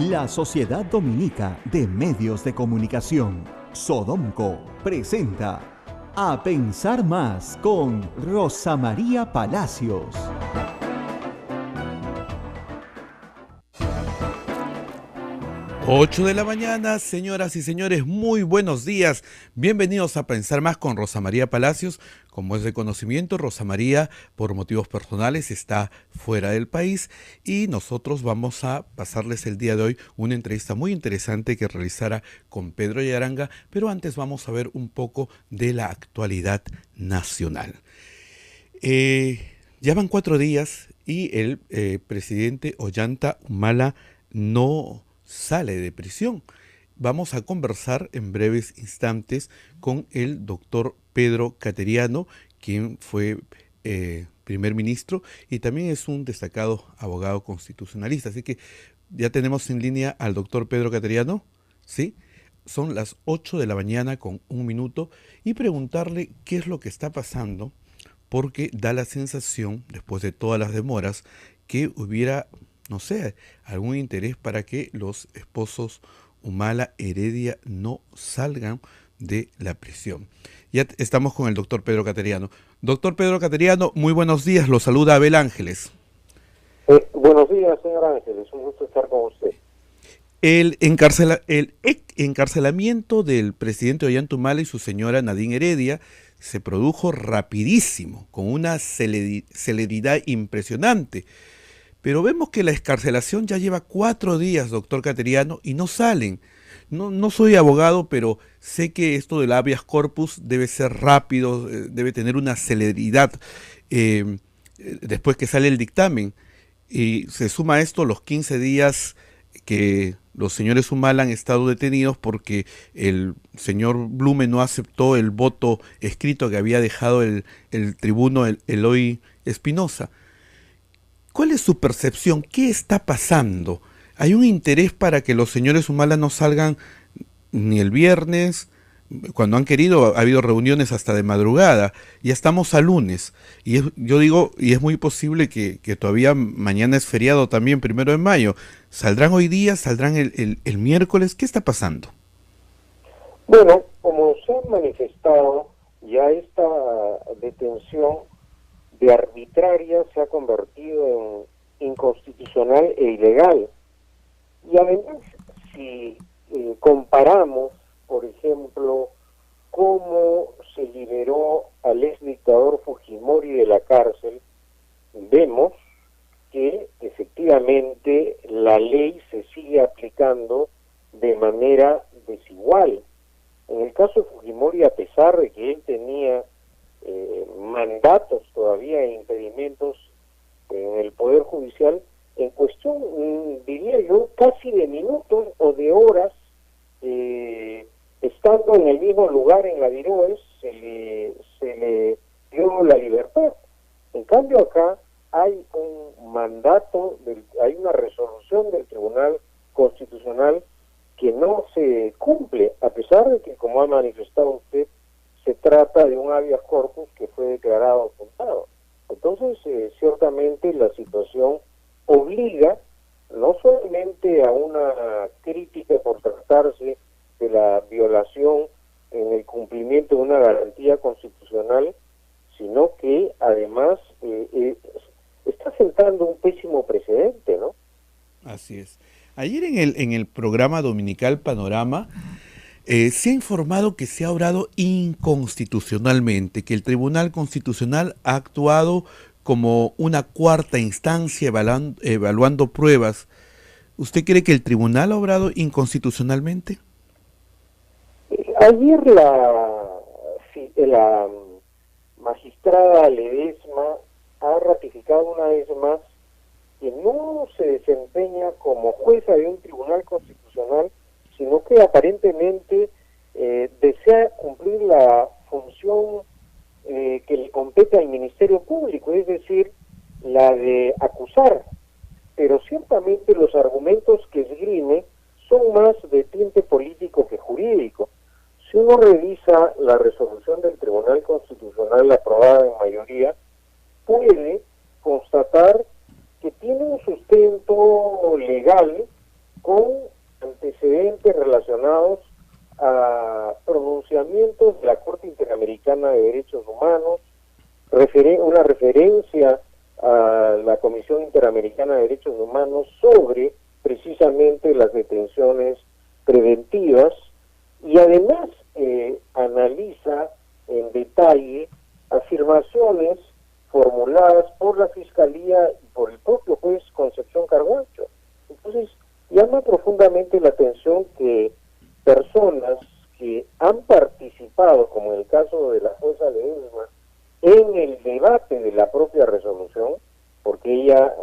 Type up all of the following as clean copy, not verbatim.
La Sociedad Dominica de Medios de Comunicación, Sodomco, presenta A Pensar Más con Rosa María Palacios. Ocho de la mañana, señoras y señores, muy buenos días. Bienvenidos a Pensar Más con Rosa María Palacios. Como es de conocimiento, Rosa María, por motivos personales, está fuera del país y nosotros vamos a pasarles el día de hoy una entrevista muy interesante que realizara con Pedro Yaranga, pero antes vamos a ver un poco de la actualidad nacional. Ya van 4 días y el presidente Ollanta Humala no sale de prisión. Vamos a conversar en breves instantes con el doctor Pedro Cateriano, quien fue primer ministro y también es un destacado abogado constitucionalista. Así que ya tenemos en línea al doctor Pedro Cateriano, ¿sí? Son las 8 de la mañana con 1 minuto y preguntarle qué es lo que está pasando, porque da la sensación, después de todas las demoras, que hubiera, no sé, algún interés para que los esposos Humala Heredia no salgan de la prisión. Ya estamos con el doctor Pedro Cateriano. Doctor Pedro Cateriano, muy buenos días, lo saluda Abel Ángeles. Buenos días, señor Ángeles, un gusto estar con usted. El encarcelamiento del presidente Ollanta Humala y su señora Nadine Heredia se produjo rapidísimo, con una celeridad impresionante. Pero vemos que la excarcelación ya lleva 4 días, doctor Cateriano, y no salen. No soy abogado, pero sé que esto del habeas corpus debe ser rápido, debe tener una celeridad después que sale el dictamen. Y se suma a esto los 15 días que los señores Humala han estado detenidos porque el señor Blume no aceptó el voto escrito que había dejado el tribuno Eloy Espinosa. ¿Cuál es su percepción? ¿Qué está pasando? ¿Hay un interés para que los señores Humala no salgan ni el viernes? Cuando han querido, ha habido reuniones hasta de madrugada. Ya estamos a lunes. Yo digo, y es muy posible que todavía mañana es feriado también, 1 de mayo. ¿Saldrán hoy día? ¿Saldrán el miércoles? ¿Qué está pasando? Bueno, como se ha manifestado, ya esta detención de arbitraria se ha convertido en inconstitucional e ilegal. Y además, si comparamos, por ejemplo, cómo se liberó al ex dictador Fujimori de la cárcel, vemos que efectivamente la ley se sigue aplicando de manera desigual. En el caso de Fujimori, a pesar de que él tenía mandatos todavía e impedimentos en el Poder Judicial, en cuestión, diría yo, casi de minutos o de horas, estando en el mismo lugar en la Diroes, se le dio la libertad. En cambio acá hay un mandato, hay una resolución del Tribunal Constitucional que no se cumple, a pesar de que, como ha manifestado usted, se trata de un habeas corpus que fue declarado fundado. Entonces, ciertamente la situación obliga no solamente a una crítica por tratarse de la violación en el cumplimiento de una garantía constitucional, sino que además está sentando un pésimo precedente, ¿no? Así es. Ayer en el programa dominical Panorama se ha informado que se ha obrado inconstitucionalmente, que el Tribunal Constitucional ha actuado como una cuarta instancia evaluando pruebas. ¿Usted cree que el tribunal ha obrado inconstitucionalmente? Ayer la magistrada Ledesma ha ratificado una vez más que no se desempeña como jueza de un tribunal constitucional, sino que aparentemente desea cumplir la función que le compete al Ministerio Público, es decir, la de acusar. Pero ciertamente los argumentos que esgrime son más de tinte político que jurídico. Si uno revisa la resolución del Tribunal Constitucional aprobada en mayoría, puede constatar que tiene un sustento legal con antecedentes relacionados a pronunciamientos de la Corte Interamericana de Derechos Humanos, una referencia a la Comisión Interamericana de Derechos Humanos sobre precisamente las detenciones preventivas, y además analiza en detalle afirmaciones formuladas por la Fiscalía y por el propio juez Concepción Carguancho. Entonces, llama profundamente la atención que personas que han participado, como en el caso de la jueza Ledesma, en el debate de la propia resolución, porque ella,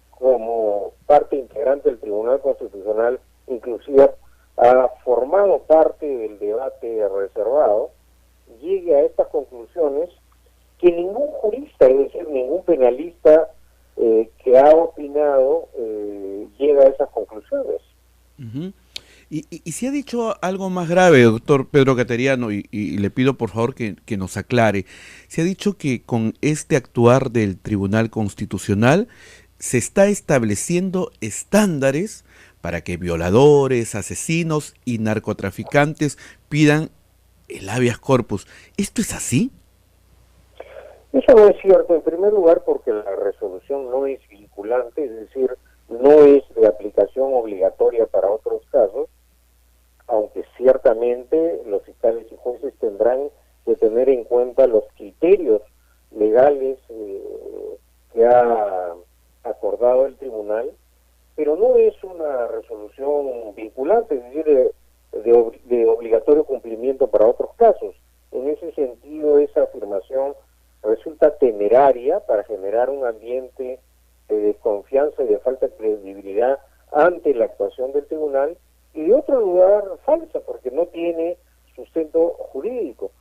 como parte integrante del Tribunal Constitucional, inclusive ha formado parte del debate reservado, llegue a estas conclusiones que ningún jurista, es decir, ningún penalista que ha opinado llega a esas conclusiones. Uh-huh. Y se ha dicho algo más grave, doctor Pedro Cateriano, y le pido por favor que nos aclare. Se ha dicho que con este actuar del Tribunal Constitucional se está estableciendo estándares para que violadores, asesinos y narcotraficantes pidan el habeas corpus. ¿Esto es así? Eso no es cierto, en primer lugar porque la resolución no es vinculante, es decir, no es de aplicación obligatoria para otros casos, aunque ciertamente los fiscales y jueces tendrán que tener en cuenta los criterios legales que ha acordado el tribunal, pero no es una resolución vinculante, es decir, de obligatorio cumplimiento para otros casos. En ese sentido, esa afirmación resulta temeraria para generar un ambiente de desconfianza y de falta de credibilidad ante la actuación del tribunal, y de otro lugar falsa porque no tiene sustento jurídico.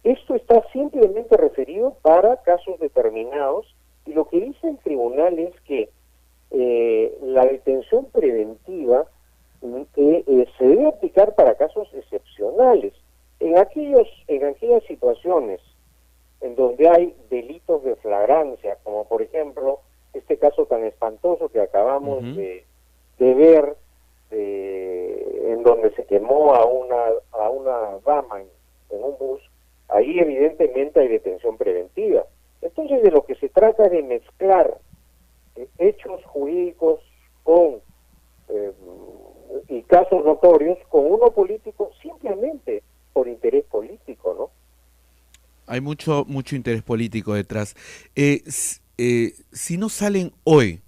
Esto está simplemente referido para casos determinados, y lo que dice el tribunal es que la detención preventiva se debe aplicar para casos excepcionales. En aquellas situaciones en donde hay delitos de flagrancia, como por ejemplo este caso tan espantoso que acabamos de ver, en donde se quemó a una dama en un bus, ahí evidentemente hay detención preventiva. Entonces de lo que se trata es de mezclar hechos jurídicos con y casos notorios con uno político simplemente por interés político, ¿no? Hay mucho interés político detrás. Si no salen hoy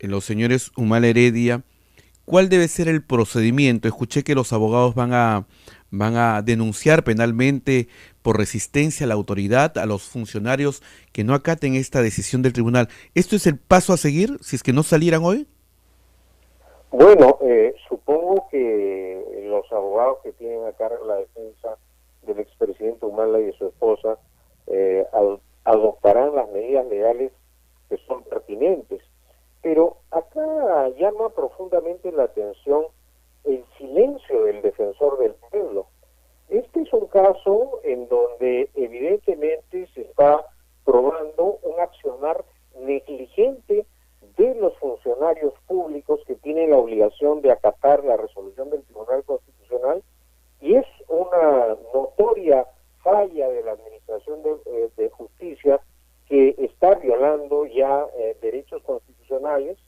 los señores Humala Heredia, ¿cuál debe ser el procedimiento? Escuché que los abogados van a denunciar penalmente por resistencia a la autoridad a los funcionarios que no acaten esta decisión del tribunal. ¿Esto es el paso a seguir si es que no salieran hoy? Bueno, supongo que los abogados que tienen a cargo la defensa del expresidente Humala y de su esposa adoptarán las medidas legales que son pertinentes. Pero acá llama profundamente la atención el silencio del defensor del pueblo. Este es un caso en donde evidentemente se está probando un accionar negligente de los funcionarios públicos que tienen la obligación de acatar la resolución del Tribunal Constitucional, y es una notoria falla de la Administración de Justicia que está violando ya derechos constitucionales,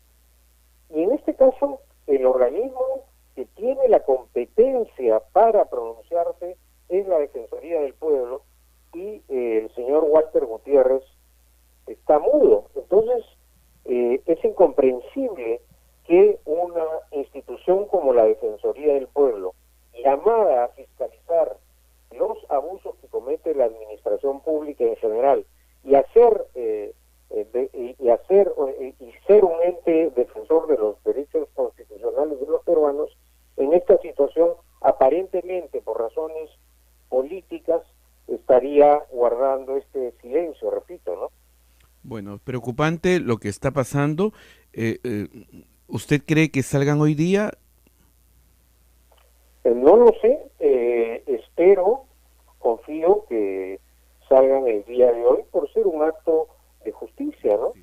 y en este caso el organismo que tiene la competencia para pronunciarse es la Defensoría del Pueblo, y el señor Walter Gutiérrez está mudo. Entonces es incomprensible que una institución como la Defensoría del Pueblo, llamada a fiscalizar los abusos que comete la administración pública en general, y ser un ente defensor de los derechos constitucionales de los peruanos, en esta situación aparentemente por razones políticas estaría guardando este silencio, repito, ¿no? Bueno, preocupante lo que está pasando. ¿Usted cree que salgan hoy día? No lo sé, espero, confío que salgan el día de hoy por ser un acto de justicia, ¿no?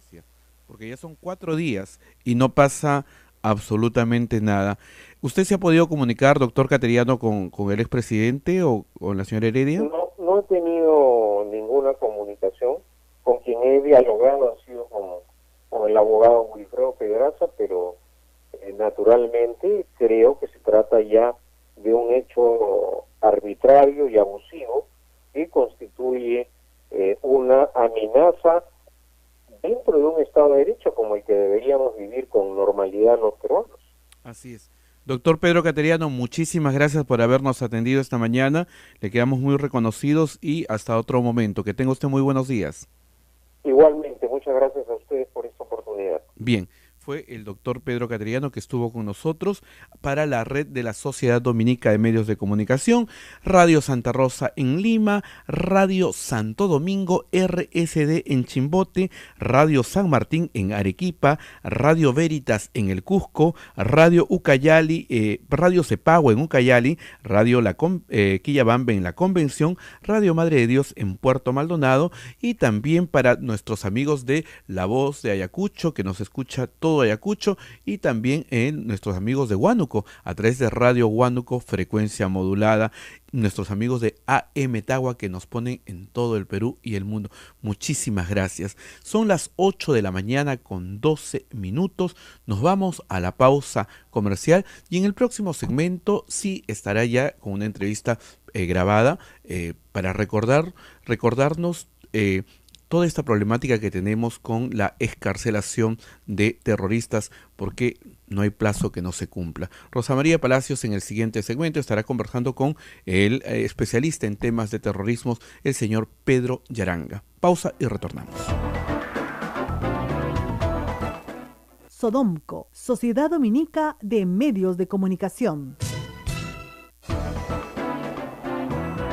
Porque ya son 4 días y no pasa absolutamente nada. ¿Usted se ha podido comunicar, doctor Cateriano, con el expresidente o con la señora Heredia? No, no he tenido ninguna comunicación. Con quien he dialogado ha sido con el abogado Wilfredo Pedraza, pero naturalmente creo que se trata ya de un hecho arbitrario y abusivo que constituye una amenaza dentro de un Estado de Derecho como el que deberíamos vivir con normalidad los peruanos. Así es. Doctor Pedro Cateriano, muchísimas gracias por habernos atendido esta mañana. Le quedamos muy reconocidos y hasta otro momento. Que tenga usted muy buenos días. Igualmente, muchas gracias a ustedes por esta oportunidad. Bien, fue el doctor Pedro Cateriano que estuvo con nosotros para la red de la Sociedad Dominica de Medios de Comunicación, Radio Santa Rosa en Lima, Radio Santo Domingo, RSD en Chimbote, Radio San Martín en Arequipa, Radio Veritas en el Cusco, Radio Ucayali, Radio Cepagua en Ucayali, Radio Quillabambe en la Convención, Radio Madre de Dios en Puerto Maldonado y también para nuestros amigos de La Voz de Ayacucho que nos escucha todo Ayacucho y también en nuestros amigos de Huánuco a través de Radio Huánuco frecuencia modulada, nuestros amigos de AM Tagua que nos ponen en todo el Perú y el mundo. Muchísimas gracias. Son las 8 de la mañana con 12 minutos. Nos vamos a la pausa comercial y en el próximo segmento sí estará ya con una entrevista grabada para recordarnos toda esta problemática que tenemos con la excarcelación de terroristas, porque no hay plazo que no se cumpla. Rosa María Palacios en el siguiente segmento estará conversando con el especialista en temas de terrorismo, el señor Pedro Yaranga. Pausa y retornamos. Sodomco, Sociedad Dominica de Medios de Comunicación.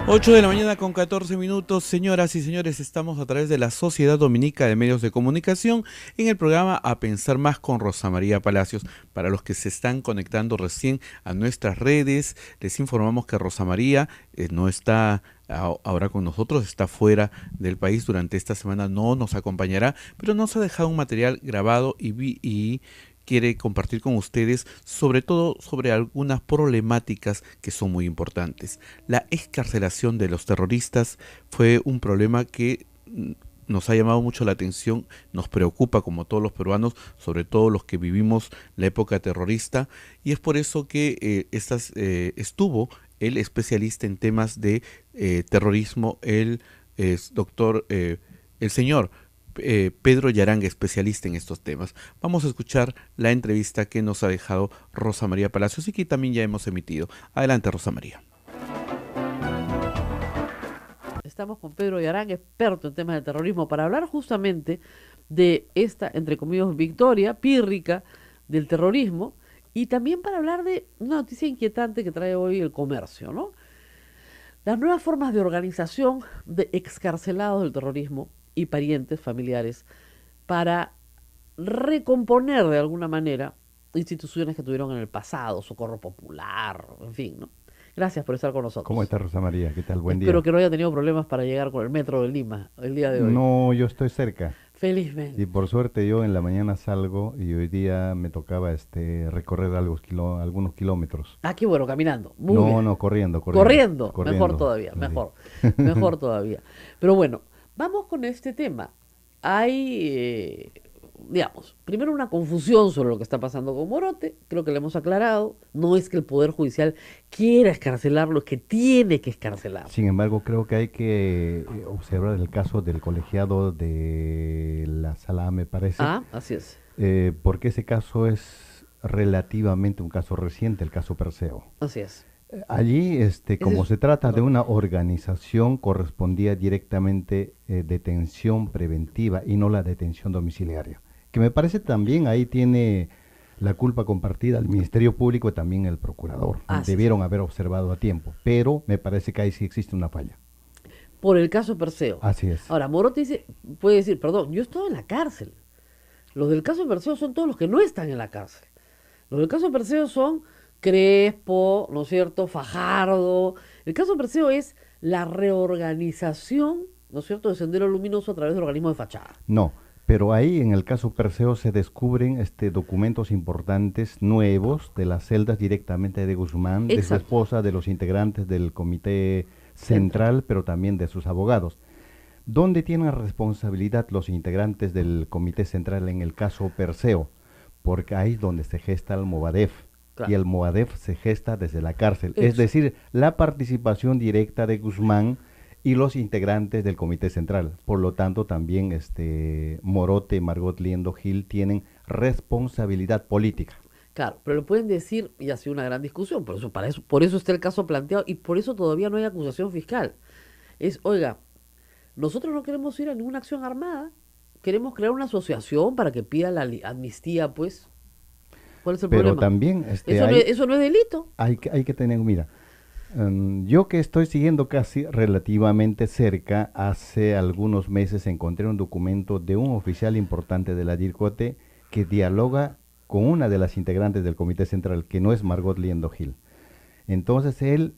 8 de la mañana con 14 minutos, señoras y señores, estamos a través de la Sociedad Dominica de Medios de Comunicación en el programa A Pensar Más con Rosa María Palacios. Para los que se están conectando recién a nuestras redes, les informamos que Rosa María no está ahora con nosotros, está fuera del país durante esta semana, no nos acompañará, pero nos ha dejado un material grabado y quiere compartir con ustedes sobre todo sobre algunas problemáticas que son muy importantes. La excarcelación de los terroristas fue un problema que nos ha llamado mucho la atención, nos preocupa como todos los peruanos, sobre todo los que vivimos la época terrorista, y es por eso que estuvo el especialista en temas de terrorismo, el señor Pedro Yaranga, especialista en estos temas. Vamos a escuchar la entrevista que nos ha dejado Rosa María Palacios y que también ya hemos emitido. Adelante, Rosa María. Estamos con Pedro Yaranga, experto en temas de terrorismo, para hablar justamente de esta, entre comillas, victoria pírrica del terrorismo y también para hablar de una noticia inquietante que trae hoy el comercio, ¿no? Las nuevas formas de organización de excarcelados del terrorismo y parientes familiares para recomponer de alguna manera instituciones que tuvieron en el pasado, Socorro Popular, en fin, ¿no? Gracias por estar con nosotros. ¿Cómo está Rosa María? ¿Qué tal? Buen día. Espero que no haya tenido problemas para llegar con el metro de Lima el día de hoy. No, yo estoy cerca. Felizmente. Y por suerte yo en la mañana salgo y hoy día me tocaba recorrer algunos kilómetros. Ah, qué bueno, caminando. Muy bien. No, corriendo. Corriendo. Mejor todavía, Sí. mejor todavía. Pero bueno, vamos con este tema. Hay, digamos, primero una confusión sobre lo que está pasando con Morote, creo que lo hemos aclarado. No es que el Poder Judicial quiera escarcelarlo, es que tiene que escarcelarlo. Sin embargo, creo que hay que observar el caso del colegiado de la Sala, me parece. Ah, así es. Porque ese caso es relativamente un caso reciente, el caso Perseo. Así es. Allí, como se trata de una organización, correspondía directamente detención preventiva y no la detención domiciliaria. Que me parece también ahí tiene la culpa compartida el Ministerio Público y también el Procurador. Debieron haber observado a tiempo, pero me parece que ahí sí existe una falla. Por el caso Perseo. Así es. Ahora, Morote puede decir, perdón, yo estoy en la cárcel. Los del caso Perseo son todos los que no están en la cárcel. Los del caso Perseo son Crespo, ¿no es cierto?, Fajardo. El caso Perseo es la reorganización, ¿no es cierto?, de Sendero Luminoso a través del organismo de fachada. No, Pero ahí en el caso Perseo se descubren documentos importantes nuevos de las celdas directamente de Guzmán, de su Exacto. esposa, de los integrantes del comité central, pero también de sus abogados. ¿Dónde tienen responsabilidad los integrantes del comité central en el caso Perseo? Porque ahí es donde se gesta el Movadef. Claro. Y el Movadef se gesta desde la cárcel. Es Eso. decir, la participación directa de Guzmán y los integrantes del comité central. Por lo tanto, también Morote, Margot Liendo Gil tienen responsabilidad política. Claro, pero lo pueden decir y ha sido una gran discusión, por eso está el caso planteado y por eso todavía no hay acusación fiscal. Oiga, nosotros no queremos ir a ninguna acción armada, queremos crear una asociación para que pida la amnistía, pues. ¿Cuál es el Pero problema? también Eso no es delito. hay que tener, mira, yo que estoy siguiendo casi relativamente cerca, hace algunos meses encontré un documento de un oficial importante de la DIRCOTE que dialoga con una de las integrantes del Comité Central, que no es Margot Liendo Gil. Entonces él,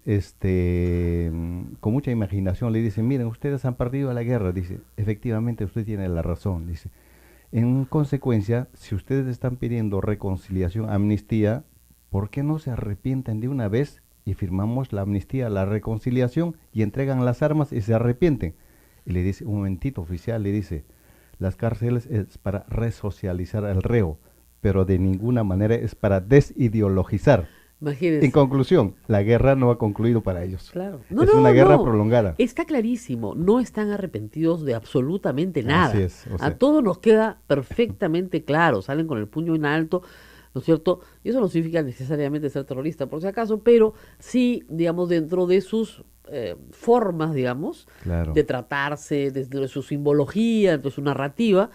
con mucha imaginación, le dice, miren, ustedes han perdido la guerra. Dice, efectivamente usted tiene la razón. Dice, en consecuencia, si ustedes están pidiendo reconciliación, amnistía, ¿por qué no se arrepienten de una vez y firmamos la amnistía, la reconciliación y entregan las armas y se arrepienten? Y le dice, un momentito, oficial, le dice, las cárceles es para resocializar al reo, pero de ninguna manera es para desideologizar. Imagínense. En conclusión, la guerra no ha concluido para ellos. Claro. Es una guerra prolongada. Está clarísimo, no están arrepentidos de absolutamente nada. Así es, o sea. A todos nos queda perfectamente claro, salen con el puño en alto, ¿no es cierto? Y eso no significa necesariamente ser terrorista, por si acaso, pero sí, digamos, dentro de sus formas, digamos, Claro. de tratarse, dentro de su simbología, dentro de su narrativa,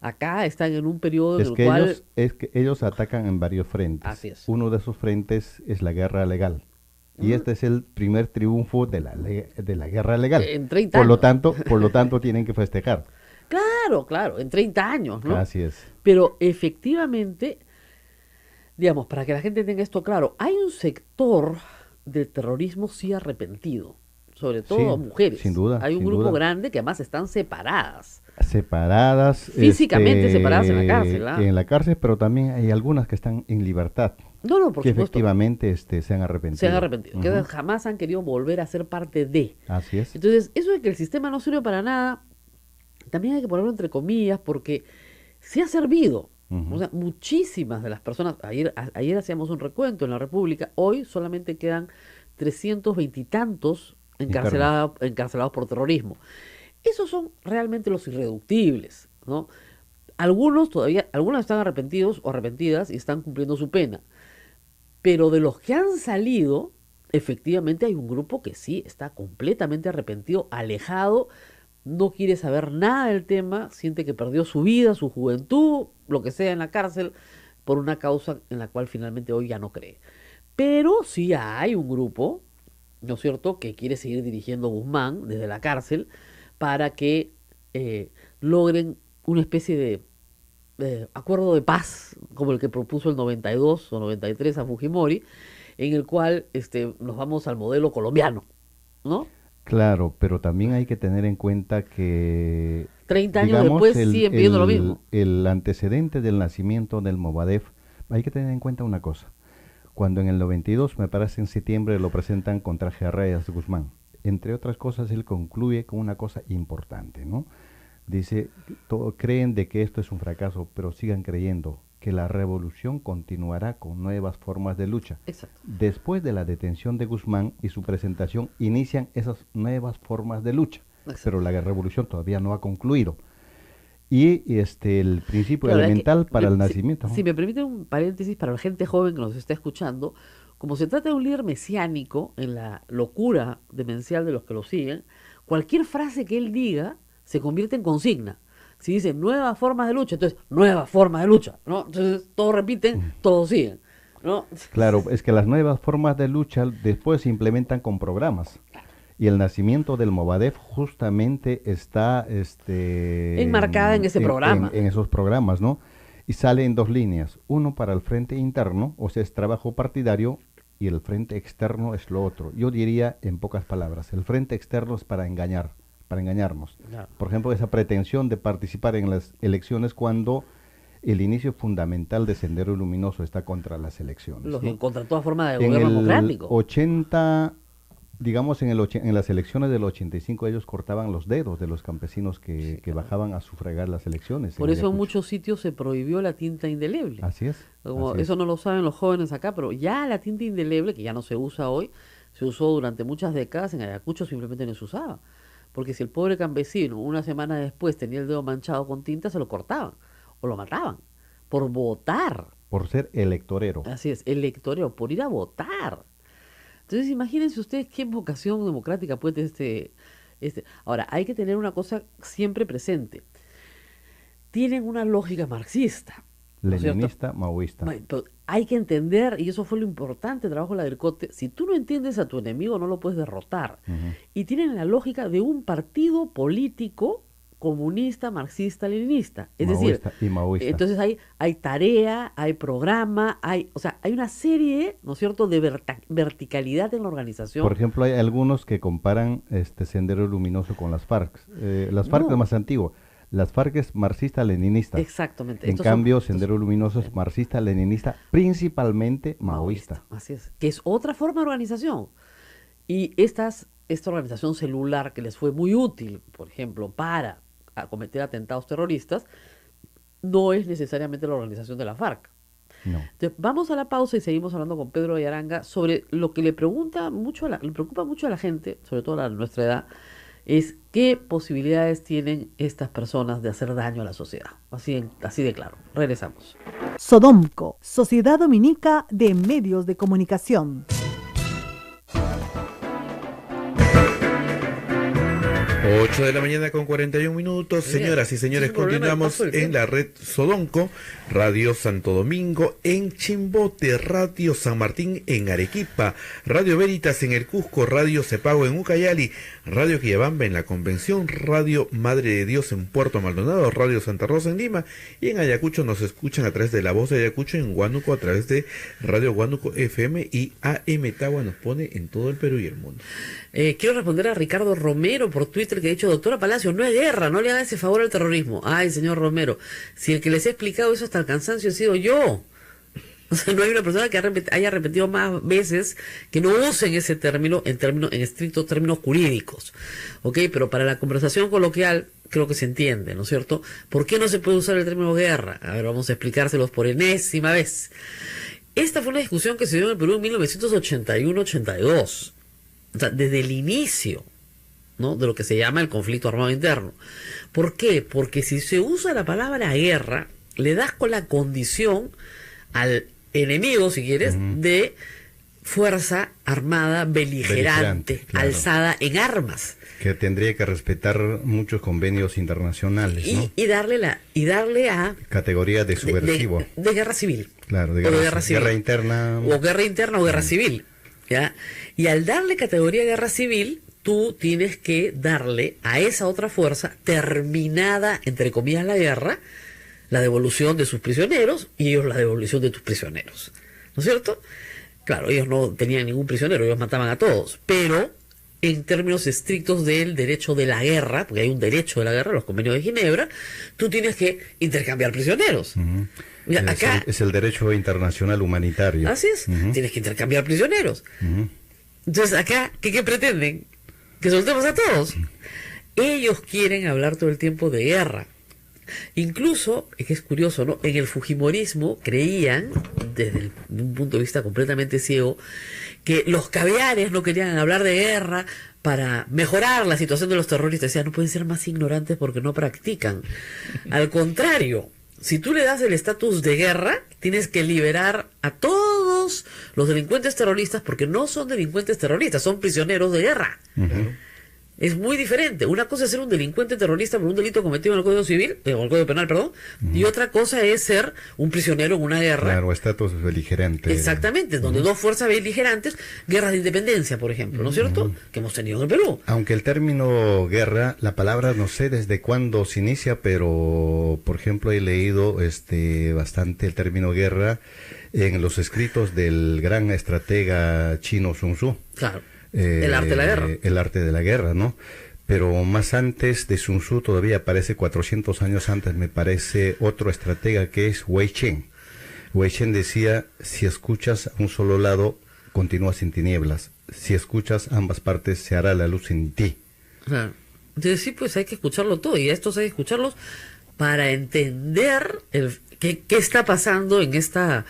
acá están en un periodo en el cual... Es que ellos atacan en varios frentes. Así es. Uno de esos frentes es la guerra legal. Y este es el primer triunfo de la guerra legal. En 30 por lo años. tanto, tienen que festejar. Claro, en 30 años, ¿no? Así es. Pero efectivamente, digamos, para que la gente tenga esto claro, hay un sector del terrorismo sí arrepentido, sobre todo Sí, mujeres. sin duda, Hay un sin grupo duda. grande que además están separadas. Separadas. Físicamente separadas en la cárcel, ¿ah? En la cárcel, pero también hay algunas que están en libertad. No, por que supuesto. efectivamente se han arrepentido. Se han arrepentido, que Ujú. jamás han querido volver a ser parte de. Así es. Entonces, eso de que el sistema no sirve para nada, también hay que ponerlo entre comillas, porque se ha servido. Ujú. O sea, muchísimas de las personas, ayer hacíamos un recuento en la República, hoy solamente quedan 320 y tantos encarcelados por terrorismo. Esos son realmente los irreductibles, ¿no? Algunos están arrepentidos o arrepentidas y están cumpliendo su pena. Pero de los que han salido, efectivamente hay un grupo que sí está completamente arrepentido, alejado, no quiere saber nada del tema, siente que perdió su vida, su juventud, lo que sea en la cárcel, por una causa en la cual finalmente hoy ya no cree. Pero sí hay un grupo, ¿no es cierto?, que quiere seguir dirigiendo Guzmán desde la cárcel para que logren una especie de acuerdo de paz, como el que propuso el 92 o 93 a Fujimori, en el cual nos vamos al modelo colombiano, ¿no? Claro, pero también hay que tener en cuenta que 30 años digamos, después siguen pidiendo lo mismo. El antecedente del nacimiento del Movadef, hay que tener en cuenta una cosa. Cuando en el 92, me parece en septiembre, lo presentan con traje a rayas Guzmán. Entre otras cosas, él concluye con una cosa importante, ¿no? Dice, creen de que esto es un fracaso, pero sigan creyendo que la revolución continuará con nuevas formas de lucha. Exacto. Después de la detención de Guzmán y su presentación, inician esas nuevas formas de lucha. Exacto. Pero la revolución todavía no ha concluido. Y el principio Claro, elemental para el si- nacimiento. Si me permite un paréntesis para la gente joven que nos está escuchando, como se trata de un líder mesiánico en la locura demencial de los que lo siguen, cualquier frase que él diga se convierte en consigna. Si dice nuevas formas de lucha, entonces nuevas formas de lucha, ¿no? Entonces todos repiten, todos siguen, ¿no? Claro, es que las nuevas formas de lucha después se implementan con programas. Y el nacimiento del Movadef justamente está Enmarcada en ese programa. En esos programas, ¿no? Y sale en dos líneas. Uno para el frente interno, o sea, es trabajo partidario, y el frente externo es lo otro. Yo diría, en pocas palabras, el frente externo es para engañar, para engañarnos. Claro. Por ejemplo, esa pretensión de participar en las elecciones cuando el inicio fundamental de Sendero Luminoso está contra las elecciones. ¿No? Contra toda forma de En gobierno el democrático. 80, digamos en las elecciones del 85 ellos cortaban los dedos de los campesinos que bajaban a sufragar las elecciones. Por en eso en Ayacucho. muchos sitios se prohibió la tinta indeleble. Así es. Como así es. eso no lo saben los jóvenes acá, pero ya la tinta indeleble, que ya no se usa hoy, se usó durante muchas décadas, en Ayacucho simplemente no se usaba. Porque si el pobre campesino una semana después tenía el dedo manchado con tinta, se lo cortaban o lo mataban por votar. Por ser electorero. Así es, electorero, por ir a votar. Entonces imagínense ustedes qué vocación democrática puede tener este. Ahora, hay que tener una cosa siempre presente. Tienen una lógica marxista. ¿no es cierto? Leninista, maoísta. Pero hay que entender, y eso fue lo importante del trabajo de la DIRCOTE, si tú no entiendes a tu enemigo no lo puedes derrotar. Y tienen la lógica de un partido político comunista, marxista, leninista. Es Maoísta decir, y maoísta. entonces hay tarea, hay programa, hay una serie, ¿no es cierto?, de verticalidad en la organización. Por ejemplo, hay algunos que comparan Sendero Luminoso con las FARC. Las FARC No. es más antiguo. Las FARC es marxista-leninista. Exactamente. En Estos cambio, son- Sendero Luminoso es marxista-leninista, principalmente maoísta. Así es, que es otra forma de organización. Y esta organización celular que les fue muy útil, por ejemplo, para cometer atentados terroristas, no es necesariamente la organización de la FARC. No. Entonces, vamos a la pausa y seguimos hablando con Pedro Ayaranga sobre lo que le preocupa mucho a la gente, sobre todo a nuestra edad, es qué posibilidades tienen estas personas de hacer daño a la sociedad. Así de claro. Regresamos. Sodomco, Sociedad Dominica de Medios de Comunicación. 8 de la mañana con 41 minutos. Señoras y señores, es un problema de continuamos paso del en la red Sodonco, Radio Santo Domingo en Chimbote, Radio San Martín en Arequipa, Radio Veritas en el Cusco, Radio Cepago en Ucayali, Radio Quillabamba en la Convención, Radio Madre de Dios en Puerto Maldonado, Radio Santa Rosa en Lima, y en Ayacucho nos escuchan a través de La Voz de Ayacucho, en Huánuco a través de Radio Huánuco FM, y AM Tagua nos pone en todo el Perú y el mundo. Quiero responder a Ricardo Romero por Twitter, que ha dicho: doctora Palacio, no es guerra, no le haga ese favor al terrorismo. Ay, señor Romero, si el que les he explicado eso hasta el cansancio he sido yo. O sea, no hay una persona que haya repetido más veces que no usen ese término en estrictos términos jurídicos. ¿Ok? Pero para la conversación coloquial creo que se entiende, ¿no es cierto? ¿Por qué no se puede usar el término guerra? A ver, vamos a explicárselos por enésima vez. Esta fue una discusión que se dio en el Perú en 1981-82. O sea, desde el inicio, ¿no?, de lo que se llama el conflicto armado interno. ¿Por qué? Porque si se usa la palabra guerra, le das con la condición al enemigo, si quieres, de fuerza armada beligerante, Claro. alzada en armas. Que tendría que respetar muchos convenios internacionales, ¿no? Y darle a Categoría de subversivo. de guerra civil. Claro, de O guerra civil. guerra interna. O guerra interna o guerra civil. ¿Ya? Y al darle categoría de guerra civil, tú tienes que darle a esa otra fuerza, terminada, entre comillas, la guerra, la devolución de sus prisioneros y ellos la devolución de tus prisioneros. ¿No es cierto? Claro, ellos no tenían ningún prisionero, ellos mataban a todos, pero en términos estrictos del derecho de la guerra, porque hay un derecho de la guerra, los convenios de Ginebra, tú tienes que intercambiar prisioneros. Mira, acá, Es el derecho internacional humanitario. así es, tienes que intercambiar prisioneros. Entonces acá, ¿qué pretenden? Que soltemos a todos. Ellos quieren hablar todo el tiempo de guerra. Incluso, es que es curioso, ¿no?, en el fujimorismo creían, desde un punto de vista completamente ciego, que los caviares no querían hablar de guerra para mejorar la situación de los terroristas. Decían, no pueden ser más ignorantes porque no practican. Al contrario, si tú le das el estatus de guerra, tienes que liberar a todos los delincuentes terroristas, porque no son delincuentes terroristas, son prisioneros de guerra. Es muy diferente. Una cosa es ser un delincuente terrorista por un delito cometido en el Código Civil, o el Código Penal, perdón, y otra cosa es ser un prisionero en una guerra. Claro, estatus beligerante. Exactamente, donde dos fuerzas beligerantes, guerras de independencia, por ejemplo, ¿no es cierto?, que hemos tenido en el Perú. Aunque el término guerra, la palabra no sé desde cuándo se inicia, pero por ejemplo he leído bastante el término guerra en los escritos del gran estratega chino Sun Tzu. Claro, el arte de la guerra. El arte de la guerra, ¿no? Pero más antes de Sun Tzu, todavía aparece 400 años antes, me parece, otro estratega que es Wei Chen. Wei Chen decía, si escuchas a un solo lado, continúas en tinieblas. Si escuchas ambas partes, se hará la luz en ti. Claro. Entonces sí, pues hay que escucharlo todo, y a estos hay que escucharlos para entender qué está pasando en esta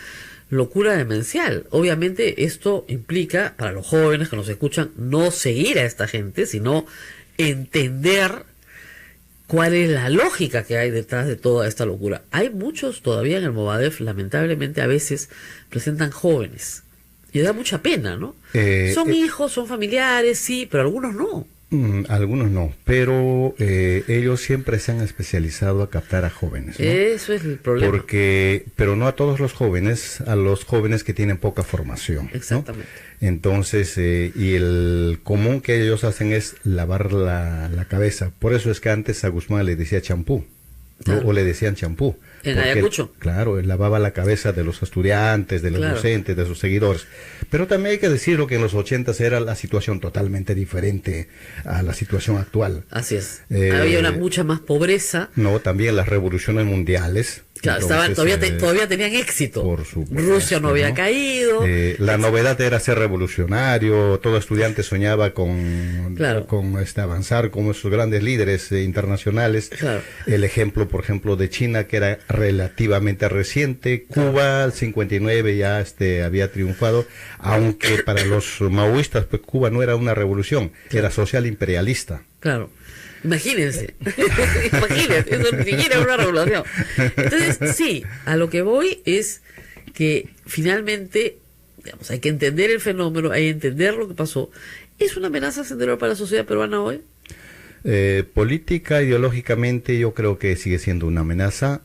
locura demencial. Obviamente esto implica, para los jóvenes que nos escuchan, no seguir a esta gente, sino entender cuál es la lógica que hay detrás de toda esta locura. Hay muchos todavía en el Movadef, lamentablemente a veces presentan jóvenes, y da mucha pena, ¿no? Son hijos, son familiares, sí, pero algunos no. Algunos no, pero ellos siempre se han especializado a captar a jóvenes, ¿no? Eso es el problema. Pero no a todos los jóvenes, a los jóvenes que tienen poca formación, ¿no? Exactamente. Entonces, y el común que ellos hacen es lavar la cabeza. Por eso es que antes a Guzmán le decía champú, ¿no? Claro. O le decían champú. En porque Ayacucho. Claro, él lavaba la cabeza de los estudiantes, de los Claro. docentes, de sus seguidores. Pero también hay que decirlo que en los 80s era la situación totalmente diferente a la situación actual. Así es. Eh, Había mucha más pobreza. No, también las revoluciones mundiales. Claro, Entonces, todavía tenían éxito. por supuesto, Rusia no había ¿no? caído. La novedad era ser revolucionario, todo estudiante soñaba con Claro. avanzar como esos grandes líderes internacionales. Claro. El ejemplo, por ejemplo, de China, que era relativamente reciente. Cuba, al 59 ya había triunfado, aunque para los maoístas, pues Cuba no era una revolución, era social imperialista. Claro. Imagínense. Imagínense, eso ni siquiera es una revolución. Entonces, sí, a lo que voy es que finalmente, digamos, hay que entender el fenómeno, hay que entender lo que pasó. ¿Es una amenaza Sendero para la sociedad peruana hoy? Política, ideológicamente, yo creo que sigue siendo una amenaza,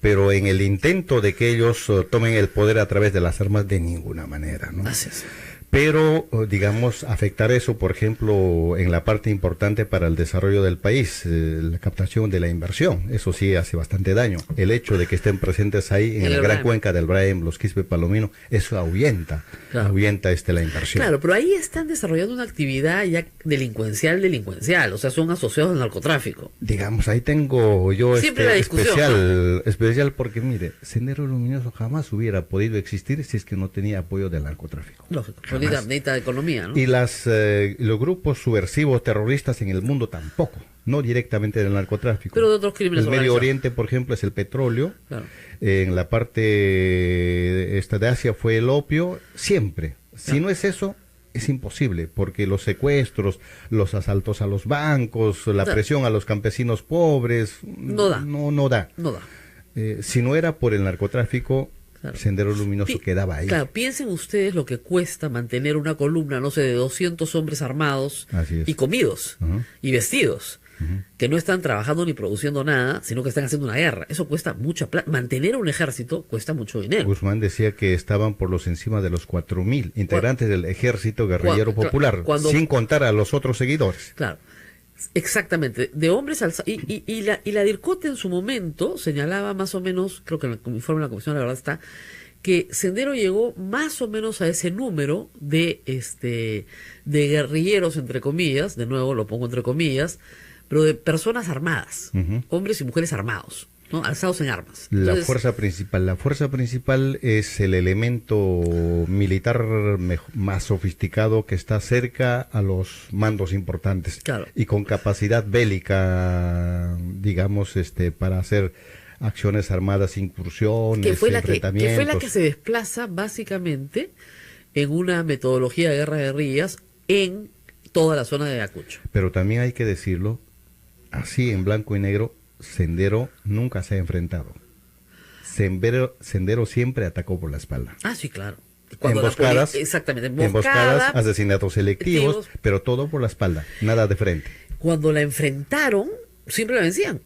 pero en el intento de que ellos tomen el poder a través de las armas, de ninguna manera, ¿no? Así es. Pero, digamos, afectar eso, por ejemplo, en la parte importante para el desarrollo del país, la captación de la inversión, eso sí hace bastante daño. El hecho de que estén presentes ahí en la gran cuenca del Braem, los Quispe Palomino, eso ahuyenta la inversión. Claro, pero ahí están desarrollando una actividad ya delincuencial, o sea, son asociados al narcotráfico. Digamos, ahí tengo yo Siempre la discusión, especial porque, mire, Sendero Luminoso jamás hubiera podido existir si es que no tenía apoyo del narcotráfico. Lógico, Jamás. necesita economía, ¿no? Y los grupos subversivos terroristas en el mundo tampoco, no directamente del narcotráfico. Pero de otros crímenes El Medio organizados. Oriente, por ejemplo, es el petróleo. Claro. En la parte de Asia fue el opio. Siempre. Si no es eso, es imposible, porque los secuestros, los asaltos a los bancos, la presión a los campesinos pobres, No da. No da. No da. Si no era por el narcotráfico, Claro. Sendero Luminoso quedaba ahí. Claro, piensen ustedes lo que cuesta mantener una columna, no sé, de 200 hombres armados Así es. y comidos Ujú. y vestidos, que no están trabajando ni produciendo nada, sino que están haciendo una guerra. Eso cuesta mucha plata. Mantener un ejército cuesta mucho dinero. Guzmán decía que estaban por los encima de los 4.000 integrantes del ejército guerrillero popular, sin contar a los otros seguidores. Claro, exactamente, de hombres alzados. Y la DIRCOT en su momento señalaba más o menos, creo que en el informe de la Comisión, la verdad está, que Sendero llegó más o menos a ese número de guerrilleros, entre comillas, de nuevo lo pongo entre comillas, pero de personas armadas, hombres y mujeres armados, ¿no? Alzados en armas. La fuerza principal es el elemento militar más sofisticado que está cerca a los mandos importantes. Claro. Y con capacidad bélica, digamos, para hacer acciones armadas, incursiones, que fue la enfrentamientos. que se desplaza básicamente en una metodología de guerrillas en toda la zona de Ayacucho. Pero también hay que decirlo, así en blanco y negro, Sendero nunca se ha enfrentado. Sendero siempre atacó por la espalda. Ah, sí, claro. Emboscadas, exactamente, emboscadas, asesinatos selectivos, selectivos, pero todo por la espalda, nada de frente. Cuando la enfrentaron, siempre la vencían.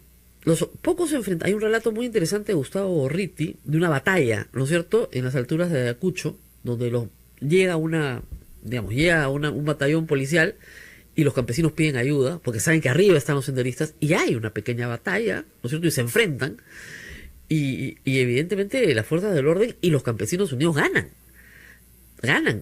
Los pocos hay un relato muy interesante de Gustavo Borriti de una batalla, ¿no es cierto?, en las alturas de Ayacucho, donde llega un batallón policial y los campesinos piden ayuda porque saben que arriba están los senderistas y hay una pequeña batalla, ¿no es cierto?, y se enfrentan y evidentemente las fuerzas del orden y los campesinos unidos ganan,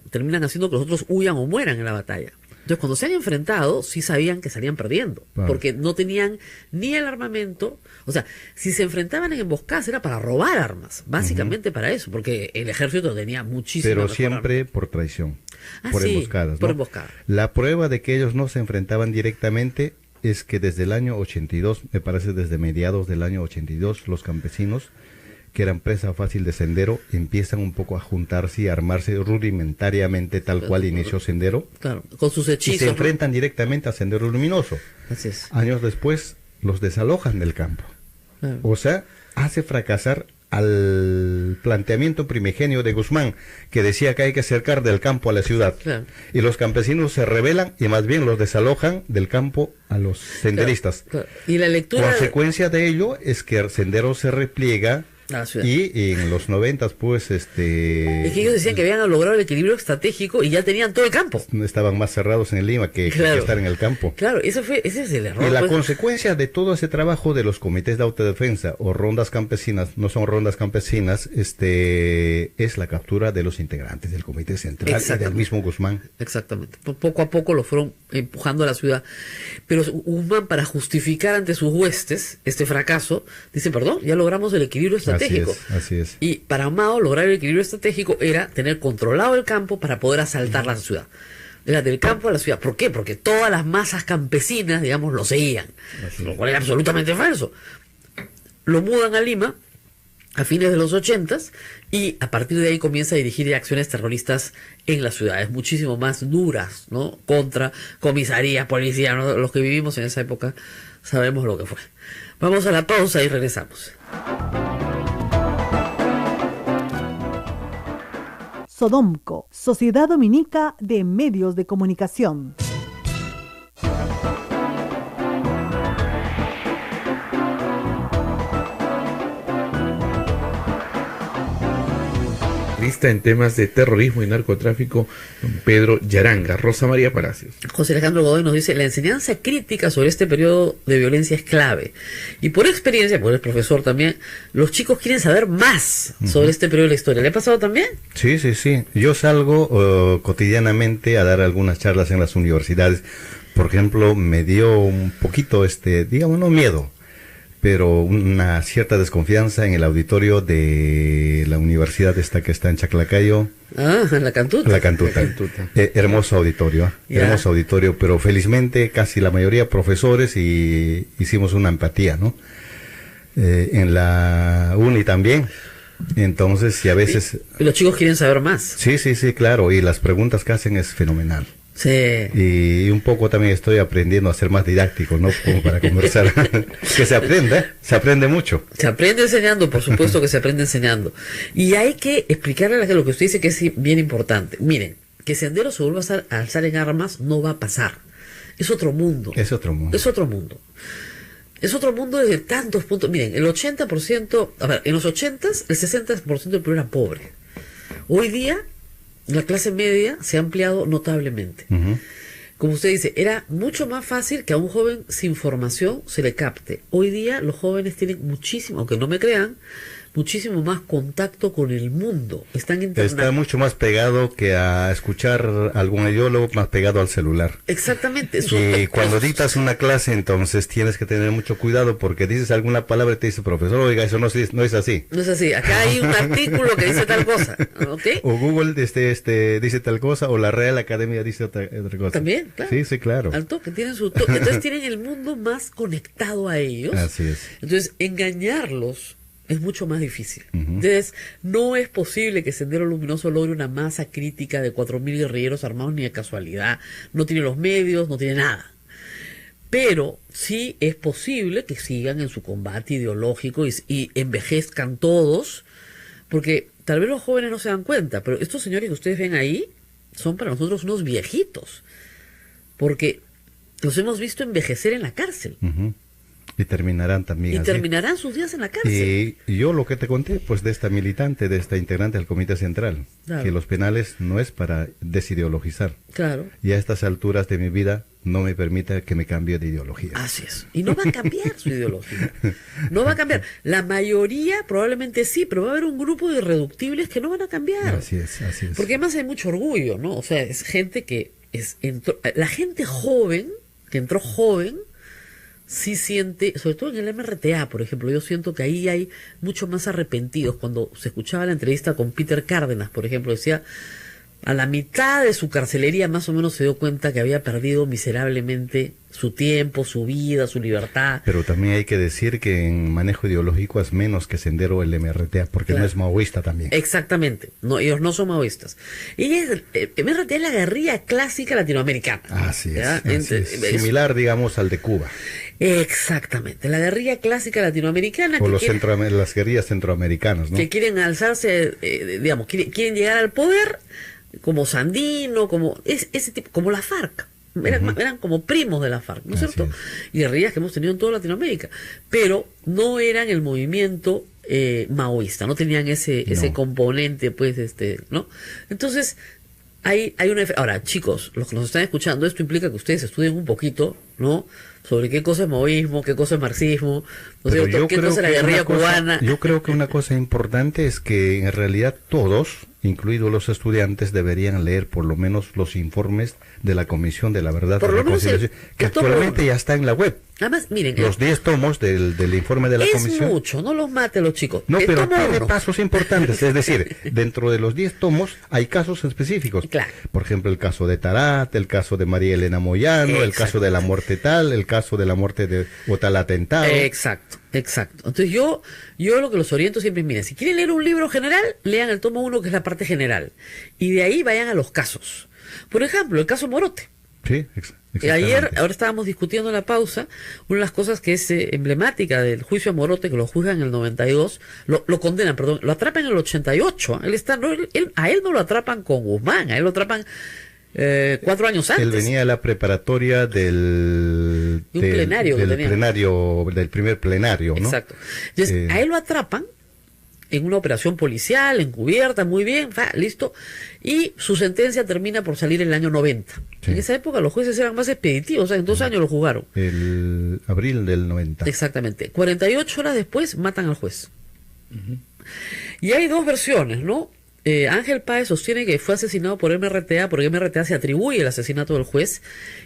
terminan haciendo que los otros huyan o mueran en la batalla. Entonces, cuando se han enfrentado, sí sabían que salían perdiendo, Claro. porque no tenían ni el armamento. O sea, si se enfrentaban en emboscadas era para robar armas, básicamente para eso, porque el ejército tenía muchísimas Pero mejor siempre armas. por traición, Ah, por sí, emboscadas, por ¿no? emboscada. La prueba de que ellos no se enfrentaban directamente es que desde el año 82, me parece desde mediados del año 82, los campesinos, que eran presa fácil de Sendero, empiezan un poco a juntarse y a armarse rudimentariamente tal cual inició Sendero, Claro, con sus y hechizos. se ¿no? enfrentan directamente a Sendero Luminoso. Así es. Años después los desalojan del campo. Claro. O sea, hace fracasar al planteamiento primigenio de Guzmán, que decía que hay que acercar del campo a la ciudad. Claro. Y los campesinos se rebelan y más bien los desalojan del campo a los senderistas. Claro. Y la lectura Consecuencia de ello es que el sendero se repliega a la ciudad. y en los 90 pues Es que ellos decían que habían logrado el equilibrio estratégico y ya tenían todo el campo. estaban más cerrados en el Lima que Claro. estar en el campo. Claro, ese es el error. Y la pues. consecuencia de todo ese trabajo de los comités de autodefensa o rondas campesinas, no son rondas campesinas, es la captura de los integrantes del comité central y del Exactamente. mismo Guzmán. Exactamente. Poco a poco lo fueron empujando a la ciudad. Pero Guzmán, para justificar ante sus huestes este fracaso, dice, perdón, ya logramos el equilibrio estratégico. Así es. Y para Amado, lograr el equilibrio estratégico era tener controlado el campo para poder asaltar la ciudad. Era del campo a la ciudad. ¿Por qué? Porque todas las masas campesinas, digamos, lo seguían. Lo cual era absolutamente falso. Lo mudan a Lima a fines de los 80s y a partir de ahí comienza a dirigir acciones terroristas en las ciudades muchísimo más duras, ¿no? Contra comisarías, policía, ¿no? Los que vivimos en esa época sabemos lo que fue. Vamos a la pausa y regresamos. Sodomco, Sociedad Dominica de Medios de Comunicación. Lista en temas de terrorismo y narcotráfico, don Pedro Yaranga. Rosa María Palacios. José Alejandro Godoy nos dice, la enseñanza crítica sobre este periodo de violencia es clave. Y por experiencia, por el profesor también, los chicos quieren saber más sobre este periodo de la historia. ¿Le ha pasado también? Sí. Yo salgo cotidianamente a dar algunas charlas en las universidades. Por ejemplo, me dio un poquito, digamos, no miedo, pero una cierta desconfianza en el auditorio de la universidad esta que está en Chaclacayo. Ah, en la Cantuta. La Cantuta. Hermoso auditorio, Ya. hermoso auditorio, pero felizmente casi la mayoría profesores y hicimos una empatía, ¿no? En la uni también. Entonces, y a veces... Y los chicos quieren saber más. Sí, claro, y las preguntas que hacen es fenomenal. Sí. Y un poco también estoy aprendiendo a ser más didáctico, ¿no? Como para conversar. Que se aprende mucho. Se aprende enseñando, por supuesto que se aprende enseñando. Y hay que explicarle a la gente lo que usted dice que es bien importante. Miren, que Sendero se vuelva a alzar en armas no va a pasar. Es otro mundo. Es otro mundo. Es otro mundo. Es otro mundo desde tantos puntos. Miren, el 80%, a ver, en los 80s, el 60% del pueblo era pobre. Hoy día, la clase media se ha ampliado notablemente. Ujú. Como usted dice, era mucho más fácil que a un joven sin formación se le capte. Hoy día los jóvenes tienen muchísimo, aunque no me crean, muchísimo más contacto con el mundo. Está mucho más pegado que a escuchar algún ideólogo, más pegado al celular. Exactamente. Y cuando dictas una clase, entonces tienes que tener mucho cuidado porque dices alguna palabra y te dice, profesor, oiga, eso no es así. No es así. Acá hay un artículo que dice tal cosa. ¿Ok? O Google dice tal cosa, o la Real Academia dice otra cosa. También, claro. Sí, claro. Al toque, tienen su toque. Entonces tienen el mundo más conectado a ellos. Así es. Entonces, engañarlos es mucho más difícil. Ujú. Entonces, no es posible que Sendero Luminoso logre una masa crítica de 4.000 guerrilleros armados ni de casualidad. No tiene los medios, no tiene nada. Pero sí es posible que sigan en su combate ideológico y envejezcan todos, porque tal vez los jóvenes no se dan cuenta, pero estos señores que ustedes ven ahí son para nosotros unos viejitos, porque los hemos visto envejecer en la cárcel. Ujú. Y terminarán también Y así. terminarán sus días en la cárcel. Y yo lo que te conté, pues de esta militante, de esta integrante del Comité Central, Claro. que los penales no es para desideologizar. Claro. Y a estas alturas de mi vida no me permita que me cambie de ideología. Así es. Y no va a cambiar su ideología. No va a cambiar. La mayoría probablemente sí, pero va a haber un grupo de irreductibles que no van a cambiar. Así es. Porque además hay mucho orgullo, ¿no? O sea, es gente que la gente joven, que entró joven, sí siente, sobre todo en el MRTA, por ejemplo, yo siento que ahí hay mucho más arrepentidos. Cuando se escuchaba la entrevista con Peter Cárdenas, por ejemplo, decía, a la mitad de su carcelería más o menos se dio cuenta que había perdido miserablemente su tiempo, su vida, su libertad. Pero también hay que decir que en manejo ideológico es menos que Sendero el MRTA, porque Claro. no es maoísta también. Exactamente, no, ellos no son maoístas. Y el MRTA es la guerrilla clásica latinoamericana. Así es, ¿Ya? así es. Similar, digamos, al de Cuba. Exactamente, la guerrilla clásica latinoamericana O que los quiere- las guerrillas centroamericanas, ¿no? que quieren alzarse, digamos, quieren llegar al poder, como Sandino, como ese tipo, como la FARC. Eran como primos de la FARC, ¿no es Así cierto? es. Y guerrillas que hemos tenido en toda Latinoamérica, pero no eran el movimiento maoísta, no tenían ese No. componente, pues, ¿no? Entonces, hay una... Ahora, chicos, los que nos están escuchando, esto implica que ustedes estudien un poquito, ¿no? Sobre qué cosa es maoísmo, qué cosa es marxismo, ¿no es Pero cierto? yo Qué creo cosa es la que guerrilla una cosa- cubana. Yo creo que una cosa importante es que en realidad todos, incluidos los estudiantes, deberían leer por lo menos los informes de la Comisión de la Verdad Por y lo menos Reconciliación, que el tomo actualmente uno. ya está en la web. Además, miren, Los 10 tomos del informe de la es Comisión. mucho, no los mate los chicos. No, El pero tomo tiene uno. pasos importantes, es decir, dentro de los 10 tomos hay casos específicos. Claro. Por ejemplo, el caso de Tarat, el caso de María Elena Moyano, el caso de la muerte tal, el caso de la muerte de o tal atentado. Exacto, exacto. Entonces yo lo que los oriento siempre es, miren, si quieren leer un libro general, lean el tomo 1, que es la parte general. Y de ahí vayan a los casos. Por ejemplo, el caso Morote. Sí, Ahora estábamos discutiendo en la pausa, una de las cosas que es emblemática del juicio a Morote, que lo juzgan en el 92, lo condenan, perdón, lo atrapan en el 88. Él está, no, a él no lo atrapan con Guzmán, a él lo atrapan 4 años antes. Él venía a la preparatoria del De un plenario que tenía. del primer plenario, ¿no? Exacto. Entonces, a él lo atrapan en una operación policial, encubierta, muy bien, listo, y su sentencia termina por salir en el año 90. Sí. En esa época los jueces eran más expeditivos, o sea, en 2 años lo juzgaron. El abril del 90. Exactamente. 48 horas después matan al juez. Y hay 2 versiones, ¿no? Ángel Páez sostiene que fue asesinado por MRTA, porque MRTA se atribuye el asesinato del juez,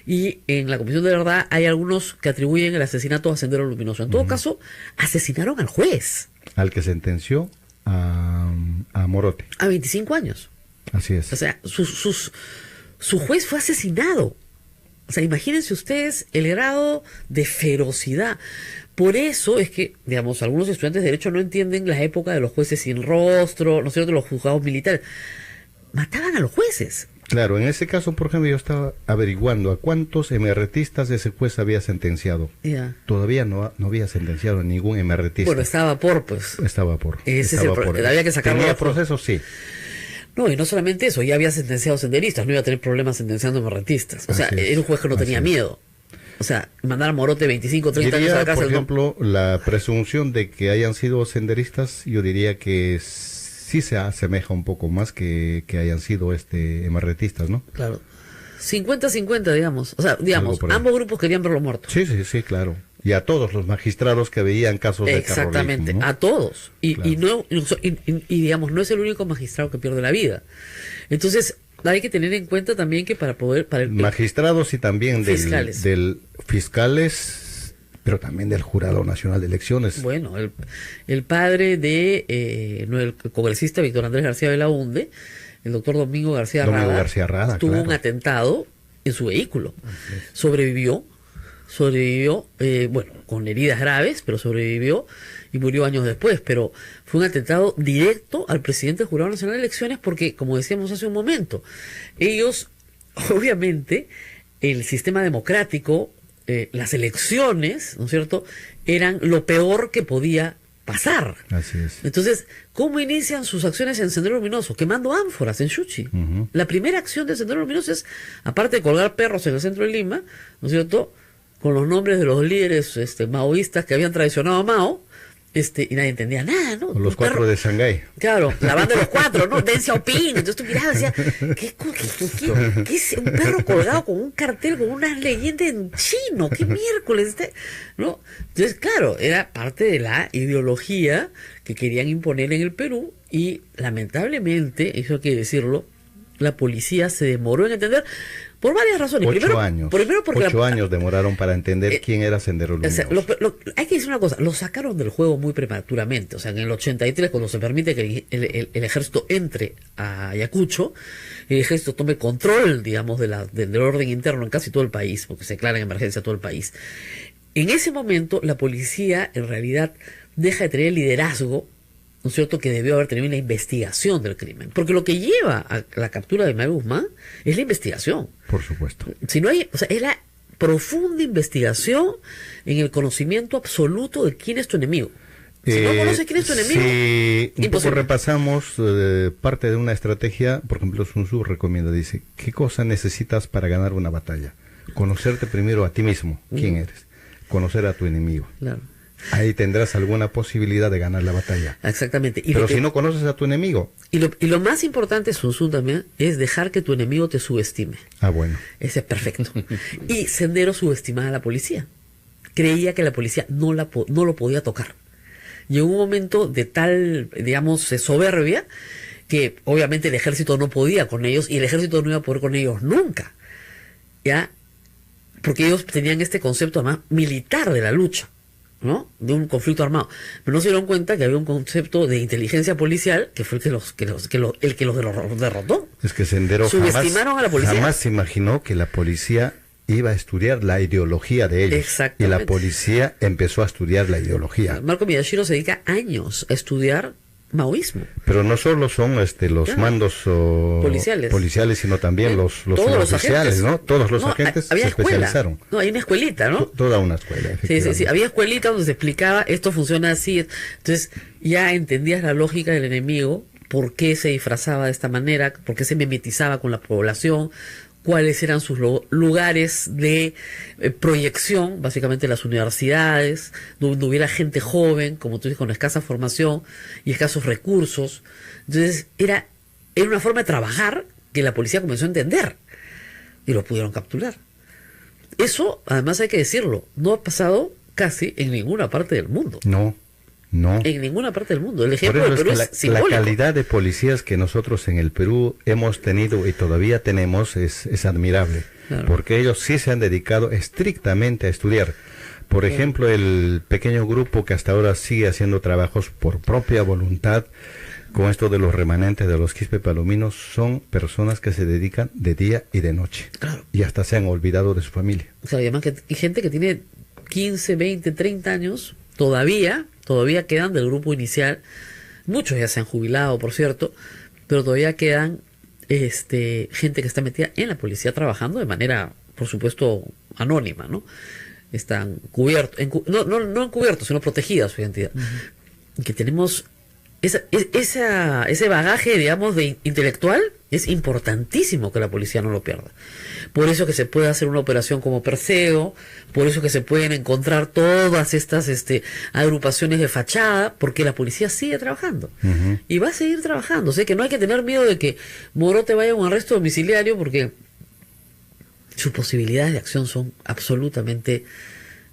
y en la Comisión de Verdad hay algunos que atribuyen el asesinato a Sendero Luminoso. En todo caso, asesinaron al juez Al que sentenció a Morote. a 25 años. Así es. O sea, su juez fue asesinado. O sea, imagínense ustedes el grado de ferocidad. Por eso es que, digamos, algunos estudiantes de Derecho no entienden la época de los jueces sin rostro, ¿no es cierto?, los juzgados militares. Mataban a los jueces. Claro, en ese caso, por ejemplo, yo estaba averiguando a cuántos MRTistas ese juez había sentenciado. Ya. Todavía no había sentenciado a ningún MRTista. Bueno, estaba por, pues. Estaba por. Ese es estaba el por. había que sacarlo. Tenía otro. procesos, sí. No, y no solamente eso, ya había sentenciado senderistas, no iba a tener problemas sentenciando marretistas. O sea, Así es, era un juez que no así tenía es. miedo. O sea, mandar a Morote 25, 30 años a Diría, la cárcel. por no. ejemplo, la presunción de que hayan sido senderistas, yo diría que sí se asemeja un poco más que hayan sido MRTistas, ¿no? Claro. 50-50, digamos. O sea, digamos, Algo por ahí. ambos grupos querían verlo muerto. Sí, sí, sí, claro. Y a todos los magistrados que veían casos de Exactamente, terrorismo, ¿no? a todos. Y, Claro. y digamos, no es el único magistrado que pierde la vida. Entonces, hay que tener en cuenta también que para poder... Para Magistrados y también Fiscales. del fiscales, pero también del Jurado Nacional de Elecciones. Bueno, el padre de no, el congresista Víctor Andrés García Belaunde, el doctor Domingo García Rada, tuvo claro. un atentado en su vehículo. Sobrevivió, bueno, con heridas graves, pero sobrevivió y murió años después. Pero fue un atentado directo al presidente del Jurado Nacional de Elecciones porque, como decíamos hace un momento, ellos, obviamente, el sistema democrático, las elecciones, ¿no es cierto?, eran lo peor que podía pasar. Así es. Entonces, ¿cómo inician sus acciones en Sendero Luminoso? Quemando ánforas en Chuchi. Ujú. La primera acción de Sendero Luminoso es, aparte de colgar perros en el centro de Lima, ¿no es cierto?, con los nombres de los líderes maoístas que habían traicionado a Mao, y nadie entendía nada, ¿no? O los Un perro- 4 de Shanghái. Claro, la banda de los 4, ¿no? Deng Xiaoping. Entonces tú mirabas y decías, ¿qué es un perro colgado con un cartel, con unas leyendas en chino? ¿Qué miércoles? ¿No? Entonces, claro, era parte de la ideología que querían imponer en el Perú y lamentablemente, eso hay que decirlo, la policía se demoró en entender por varias razones. 8 años. Primero porque 8 años demoraron para entender quién era Sendero Luminoso. O sea, hay que decir una cosa, lo sacaron del juego muy prematuramente. O sea, en el 83, cuando se permite que el ejército entre a Ayacucho, el ejército tome control, digamos, del orden interno en casi todo el país, porque se declara en emergencia todo el país. En ese momento, la policía, en realidad, deja de tener el liderazgo, ¿no es cierto?, que debió haber tenido en la investigación del crimen. Porque lo que lleva a la captura de Ismael Guzmán es la investigación. Por supuesto. Si no hay, o sea, es la profunda investigación en el conocimiento absoluto de quién es tu enemigo. Si no conoces quién es tu enemigo, si un poco imposible. repasamos parte de una estrategia, por ejemplo, Sun Tzu recomienda, dice, ¿qué cosa necesitas para ganar una batalla? Conocerte primero a ti mismo, quién eres, conocer a tu enemigo. Claro. Ahí tendrás alguna posibilidad de ganar la batalla. Exactamente. Pero si no conoces a tu enemigo... Y lo más importante, Sun Tzu también, es dejar que tu enemigo te subestime. Bueno. Ese es perfecto. Y Sendero subestimaba a la policía. Creía que la policía no lo podía tocar. Llegó un momento de tal, digamos, soberbia, que obviamente el ejército no podía con ellos, y el ejército no iba a poder con ellos nunca. ¿Ya? Porque ellos tenían este concepto, además, militar de la lucha, ¿no? De un conflicto armado. Pero no se dieron cuenta que había un concepto de inteligencia policial que fue el que los derrotó. Es que Sendero subestimaron a la policía. Jamás se imaginó que la policía iba a estudiar la ideología de ellos. Exactamente. Y la policía empezó a estudiar la ideología. Marco Miyashiro se dedica años a estudiar maoísmo. Pero no solo son los mandos policiales, sino también los oficiales, ¿no? Todos los agentes se especializaron. No, hay una escuelita, ¿no? Toda una escuela, efectivamente. Sí, había escuelita donde se explicaba, esto funciona así. Entonces, ya entendías la lógica del enemigo, por qué se disfrazaba de esta manera, por qué se mimetizaba con la población, cuáles eran sus lugares de proyección, básicamente las universidades, donde hubiera gente joven, como tú dices, con escasa formación y escasos recursos. Entonces, era una forma de trabajar que la policía comenzó a entender y lo pudieron capturar. Eso, además hay que decirlo, no ha pasado casi en ninguna parte del mundo. No. En ninguna parte del mundo. El ejemplo del Perú es simbólico. La calidad de policías que nosotros en el Perú hemos tenido y todavía tenemos es admirable. Claro. Porque ellos sí se han dedicado estrictamente a estudiar. Por ejemplo, el pequeño grupo que hasta ahora sigue haciendo trabajos por propia voluntad con esto de los remanentes de los Quispe Palominos, son personas que se dedican de día y de noche. Claro. Y hasta se han olvidado de su familia. O sea, además que hay gente que tiene 15, 20, 30 años, todavía quedan del grupo inicial. Muchos ya se han jubilado, por cierto, pero todavía quedan gente que está metida en la policía trabajando de manera, por supuesto, anónima, ¿no? Están cubiertos, no encubiertos, sino protegidas su identidad. Que tenemos ese bagaje, digamos, de intelectual. Es importantísimo que la policía no lo pierda. Por eso que se puede hacer una operación como Perseo, por eso que se pueden encontrar todas estas agrupaciones de fachada, porque la policía sigue trabajando. Y va a seguir trabajando. O sea que no hay que tener miedo de que Morote vaya a un arresto domiciliario, porque sus posibilidades de acción son absolutamente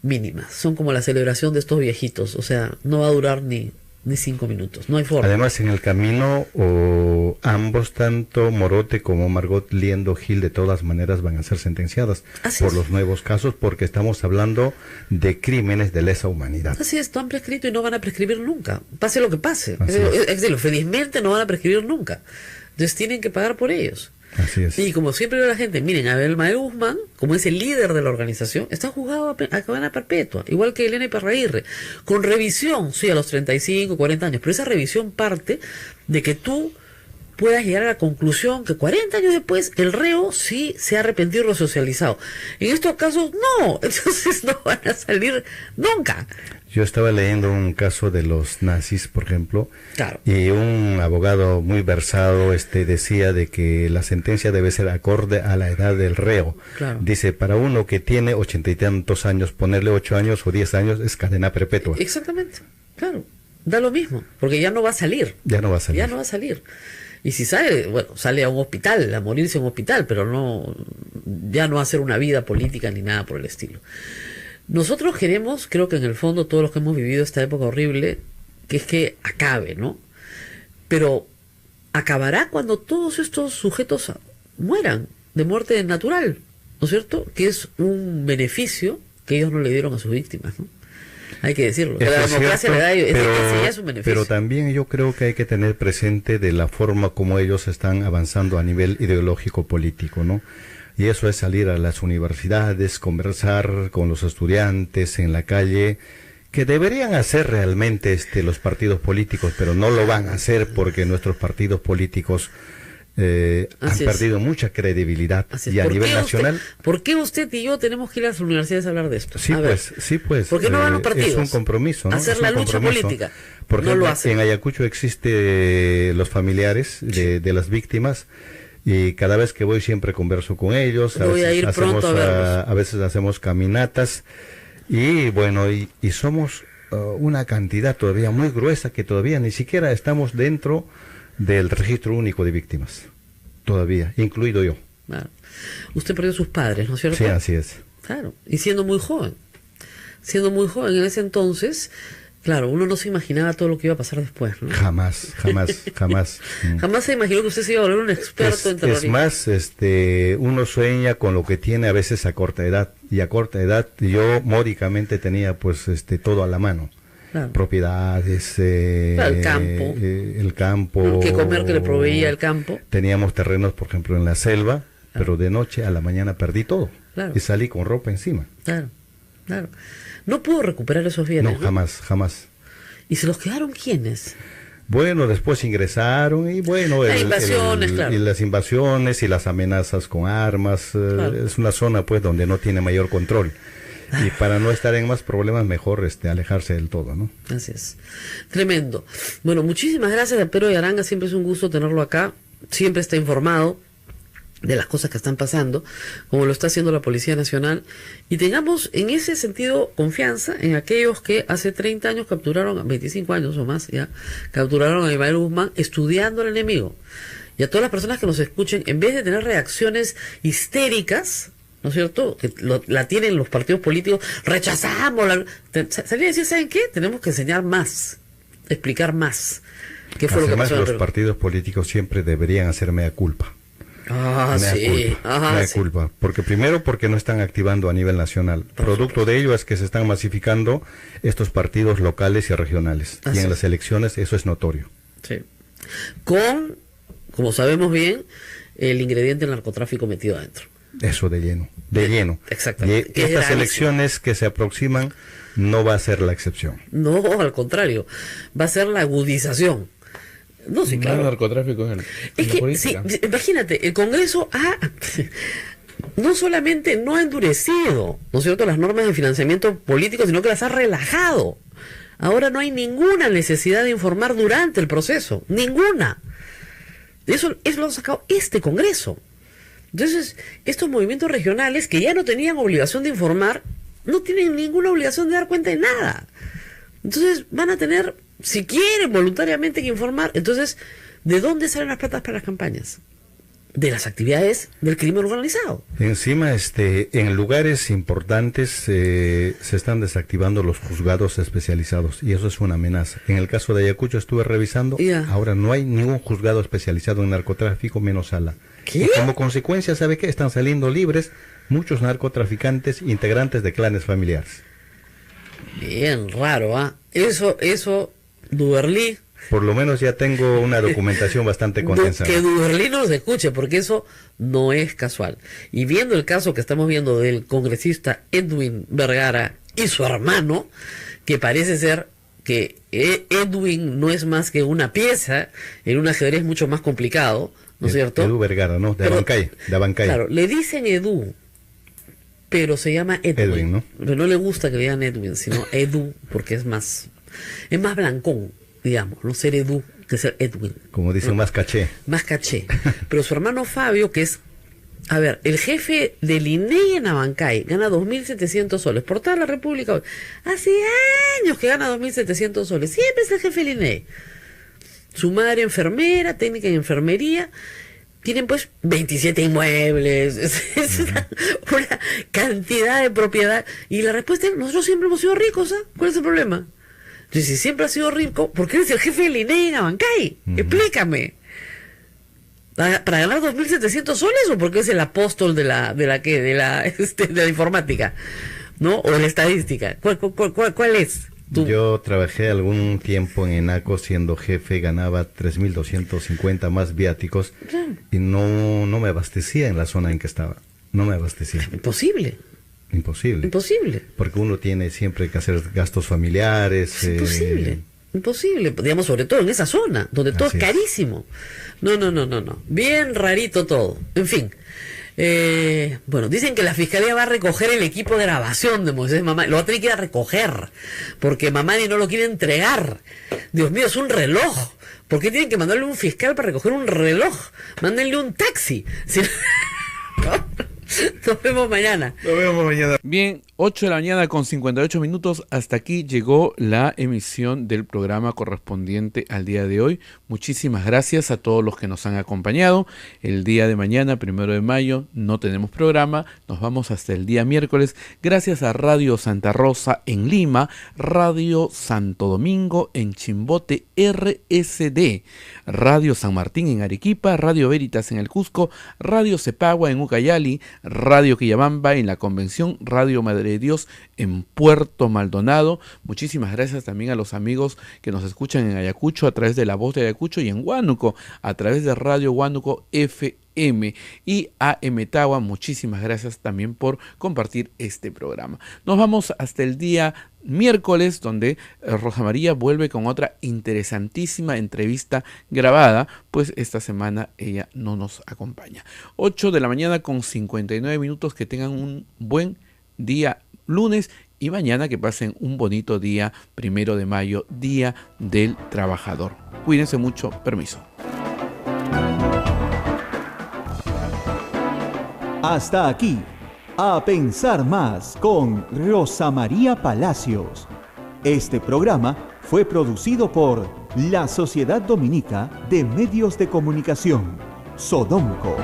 mínimas. Son como la celebración de estos viejitos. O sea, no va a durar ni 5 minutos, no hay forma. Además, en el camino, ambos, tanto Morote como Margot Liendo Gil, de todas maneras van a ser sentenciadas por los nuevos casos, porque estamos hablando de crímenes de lesa humanidad. Así es, están prescritos y no van a prescribir nunca, pase lo que pase. Es decir, felizmente no van a prescribir nunca. Entonces tienen que pagar por ellos. Así es. Y como siempre ve la gente, miren, Abel Mael Guzmán, como es el líder de la organización, está juzgado a cadena perpetua, igual que Elena Iparraguirre, con revisión, sí, a los 35, 40 años, pero esa revisión parte de que tú puedas llegar a la conclusión que 40 años después el reo sí se ha arrepentido y resocializado. En estos casos, no, entonces no van a salir nunca. Yo estaba leyendo un caso de los nazis, por ejemplo, claro, y un abogado muy versado decía de que la sentencia debe ser acorde a la edad del reo. Claro. Dice, para uno que tiene 80 y tantos años, ponerle 8 años o 10 años es cadena perpetua. Exactamente, claro, da lo mismo, porque ya no va a salir. Ya no va a salir. Y si sale, bueno, sale a un hospital, a morirse en un hospital, pero ya no va a hacer una vida política ni nada por el estilo. Nosotros queremos, creo que en el fondo todos los que hemos vivido esta época horrible, que es que acabe, ¿no? Pero acabará cuando todos estos sujetos mueran de muerte natural, ¿no es cierto? Que es un beneficio que ellos no le dieron a sus víctimas, ¿no? Hay que decirlo. Eso La es democracia cierto, le da, pero, ese ya es un beneficio. pero también yo creo que hay que tener presente de la forma como ellos están avanzando a nivel ideológico político, ¿no? Y eso es salir a las universidades, conversar con los estudiantes en la calle, que deberían hacer realmente los partidos políticos, pero no lo van a hacer porque nuestros partidos políticos han perdido mucha credibilidad. Y a nivel nacional... ¿Por qué usted y yo tenemos que ir a las universidades a hablar de esto? Sí, pues. ¿Por qué no van los partidos? Es un compromiso, ¿no? Hacer la lucha política. Porque no lo hacen. En Ayacucho existe los familiares de las víctimas, y cada vez que voy siempre converso con ellos. Voy a ir pronto a verlos. A veces hacemos caminatas, y bueno, y somos una cantidad todavía muy gruesa que todavía ni siquiera estamos dentro del registro único de víctimas, todavía, incluido yo. Claro. Usted perdió a sus padres, ¿no es cierto? Sí, así es. Claro, y siendo muy joven en ese entonces, claro, uno no se imaginaba todo lo que iba a pasar después, ¿no? Jamás. Jamás se imaginó que usted se iba a volver un experto en terrorismo. Es más, uno sueña con lo que tiene a veces a corta edad, y a corta edad yo módicamente tenía pues todo a la mano. Claro. Propiedades, el campo, que comer que le proveía el campo. Teníamos terrenos, por ejemplo, en la selva, pero de noche a la mañana perdí todo, y salí con ropa encima. Claro. No pudo recuperar esos bienes. No, jamás. ¿Y se los quedaron quiénes? Bueno, después ingresaron, y bueno, claro. y las invasiones y las amenazas con armas. Claro. Es una zona pues donde no tiene mayor control. Y para no estar en más problemas, mejor alejarse del todo, ¿no? Así es. Tremendo. Bueno, muchísimas gracias a Pedro Yaranga, siempre es un gusto tenerlo acá, siempre está informado de las cosas que están pasando, como lo está haciendo la Policía Nacional, y tengamos en ese sentido confianza en aquellos que hace 30 años capturaron, 25 años o más ya, capturaron a Ismael Guzmán estudiando al enemigo. Y a todas las personas que nos escuchen, en vez de tener reacciones histéricas, ¿no es cierto?, que la tienen los partidos políticos, rechazamos, salir a decir, ¿saben qué? Tenemos que enseñar más, explicar más. ¿Qué fue lo que pasó? Los partidos políticos siempre deberían hacer mea culpa. Mea culpa. Porque primero, porque no están activando a nivel nacional. Producto de ello es que se están masificando estos partidos locales y regionales. Y en las elecciones eso es notorio. Sí. Con, como sabemos bien, el ingrediente del narcotráfico metido adentro. Eso de lleno. Exactamente. Y estas elecciones que se aproximan no va a ser la excepción. No, al contrario, va a ser la agudización. No, sí, claro. No, el narcotráfico es que, sí, imagínate, el Congreso no solamente no ha endurecido, ¿no es cierto?, las normas de financiamiento político, sino que las ha relajado. Ahora no hay ninguna necesidad de informar durante el proceso, ninguna. Eso lo ha sacado este Congreso. Entonces, estos movimientos regionales que ya no tenían obligación de informar, no tienen ninguna obligación de dar cuenta de nada. Entonces, van a tener, si quieren voluntariamente, que informar. Entonces, ¿de dónde salen las platas para las campañas? De las actividades del crimen organizado. Encima, en lugares importantes se están desactivando los juzgados especializados, y eso es una amenaza. En el caso de Ayacucho estuve revisando, ahora no hay ningún juzgado especializado en narcotráfico menos Sala. ¿Qué? Y como consecuencia, ¿sabe qué? Están saliendo libres muchos narcotraficantes integrantes de clanes familiares. Bien raro, ¿ah? Eso, Duberlí. Por lo menos ya tengo una documentación bastante condensada. Que Duberlí no nos escuche, porque eso no es casual. Y viendo el caso que estamos viendo del congresista Edwin Vergara y su hermano, que parece ser que Edwin no es más que una pieza en un ajedrez mucho más complicado, ¿no es cierto? Edu Vergara, ¿no? De Abancay. Claro, le dicen Edu, pero se llama Edwin, ¿no? Pero no le gusta que le digan Edwin, sino Edu, porque es más blancón, digamos, no ser Edu que ser Edwin. Como dicen, más caché. Más caché. Pero su hermano Fabio, que es, el jefe del INEI en Abancay, gana 2.700 soles por toda la República. Hace años que gana 2.700 soles. Siempre es el jefe del INEI. Su madre enfermera, técnica en enfermería. Tienen pues 27 inmuebles. Es una cantidad de propiedad. Y la respuesta es, nosotros siempre hemos sido ricos, ¿ah? ¿Cuál es el problema? Entonces, si siempre has sido rico, ¿por qué eres el jefe del INEI en Abancay? Explícame. ¿Para ganar 2.700 soles o porque es el apóstol de la informática? ¿No? O de la estadística. ¿Cuál es? Yo trabajé algún tiempo en ENACO siendo jefe, ganaba 3.250 más viáticos y no me abastecía en la zona en que estaba. No me abastecía. Imposible. Imposible. Porque uno tiene siempre que hacer gastos familiares. Imposible, digamos, sobre todo en esa zona, donde todo es carísimo. No. Bien rarito todo. En fin. Bueno, dicen que la fiscalía va a recoger el equipo de grabación de Moisés Mamani. Lo va a tener que ir a recoger, porque Mamani no lo quiere entregar. Dios mío, es un reloj. ¿Por qué tienen que mandarle un fiscal para recoger un reloj? Mándenle un taxi. Nos vemos mañana. Bien, 8 de la mañana con 58 minutos. Hasta aquí llegó la emisión del programa correspondiente al día de hoy. Muchísimas gracias a todos los que nos han acompañado. El día de mañana, 1 de mayo, no tenemos programa. Nos vamos hasta el día miércoles. Gracias a Radio Santa Rosa en Lima, Radio Santo Domingo en Chimbote, RSD, Radio San Martín en Arequipa, Radio Veritas en el Cusco, Radio Cepagua en Ucayali, Radio Quillabamba en la Convención, Radio Madre de Dios en Puerto Maldonado. Muchísimas gracias también a los amigos que nos escuchan en Ayacucho a través de La Voz de Ayacucho y en Huánuco a través de Radio Huánuco FM, y a Emetagua. Muchísimas gracias también por compartir este programa. Nos vamos hasta el día miércoles, donde Rosa María vuelve con otra interesantísima entrevista grabada, pues esta semana ella no nos acompaña. 8 de la mañana con 59 minutos. Que tengan un buen día lunes y mañana que pasen un bonito día 1 de mayo, Día del Trabajador. Cuídense mucho. Permiso. Hasta aquí, A Pensar Más con Rosa María Palacios. Este programa fue producido por la Sociedad Dominica de Medios de Comunicación, Sodomco.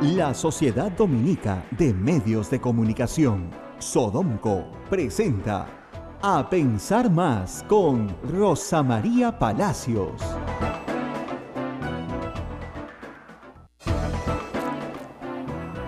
La Sociedad Dominica de Medios de Comunicación, Sodomco, presenta A Pensar Más con Rosa María Palacios.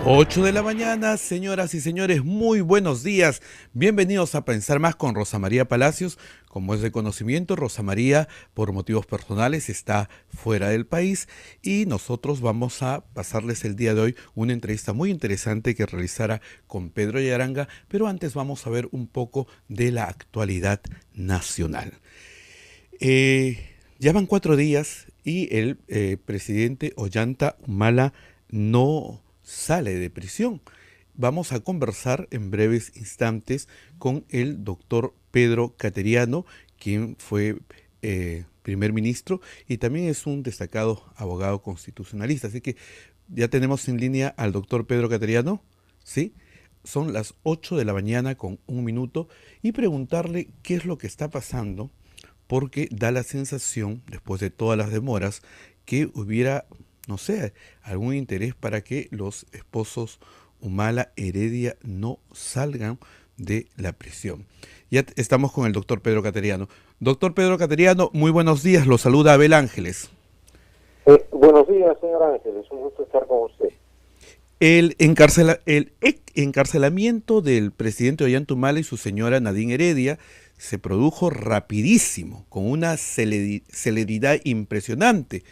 8 de la mañana, señoras y señores, muy buenos días. Bienvenidos a Pensar Más con Rosa María Palacios. Como es de conocimiento, Rosa María, por motivos personales, está fuera del país y nosotros vamos a pasarles el día de hoy una entrevista muy interesante que realizara con Pedro Yaranga, pero antes vamos a ver un poco de la actualidad nacional. Ya van 4 días y el presidente Ollanta Humala no sale de prisión. Vamos a conversar en breves instantes con el doctor Pedro Cateriano, quien fue primer ministro y también es un destacado abogado constitucionalista. Así que ya tenemos en línea al doctor Pedro Cateriano, ¿sí? Son las 8 de la mañana con 1 minuto y preguntarle qué es lo que está pasando, porque da la sensación, después de todas las demoras, que hubiera, no sé, algún interés para que los esposos Humala Heredia no salgan de la prisión. Ya estamos con el doctor Pedro Cateriano. Doctor Pedro Cateriano, muy buenos días, lo saluda Abel Ángeles. Buenos días, señor Ángeles, un gusto estar con usted. El encarcelamiento del presidente Ollanta Humala y su señora Nadine Heredia se produjo rapidísimo, con una celeridad impresionante.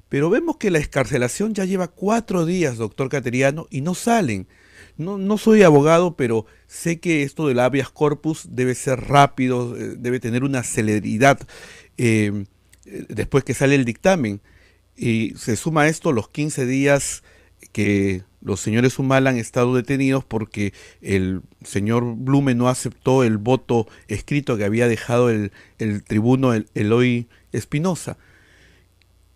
Pero vemos que la excarcelación ya lleva 4 días, doctor Cateriano, y no salen. No soy abogado, pero sé que esto del habeas corpus debe ser rápido, debe tener una celeridad después que sale el dictamen. Y se suma a esto los 15 días que los señores Humala han estado detenidos porque el señor Blume no aceptó el voto escrito que había dejado el tribuno Eloy Espinosa.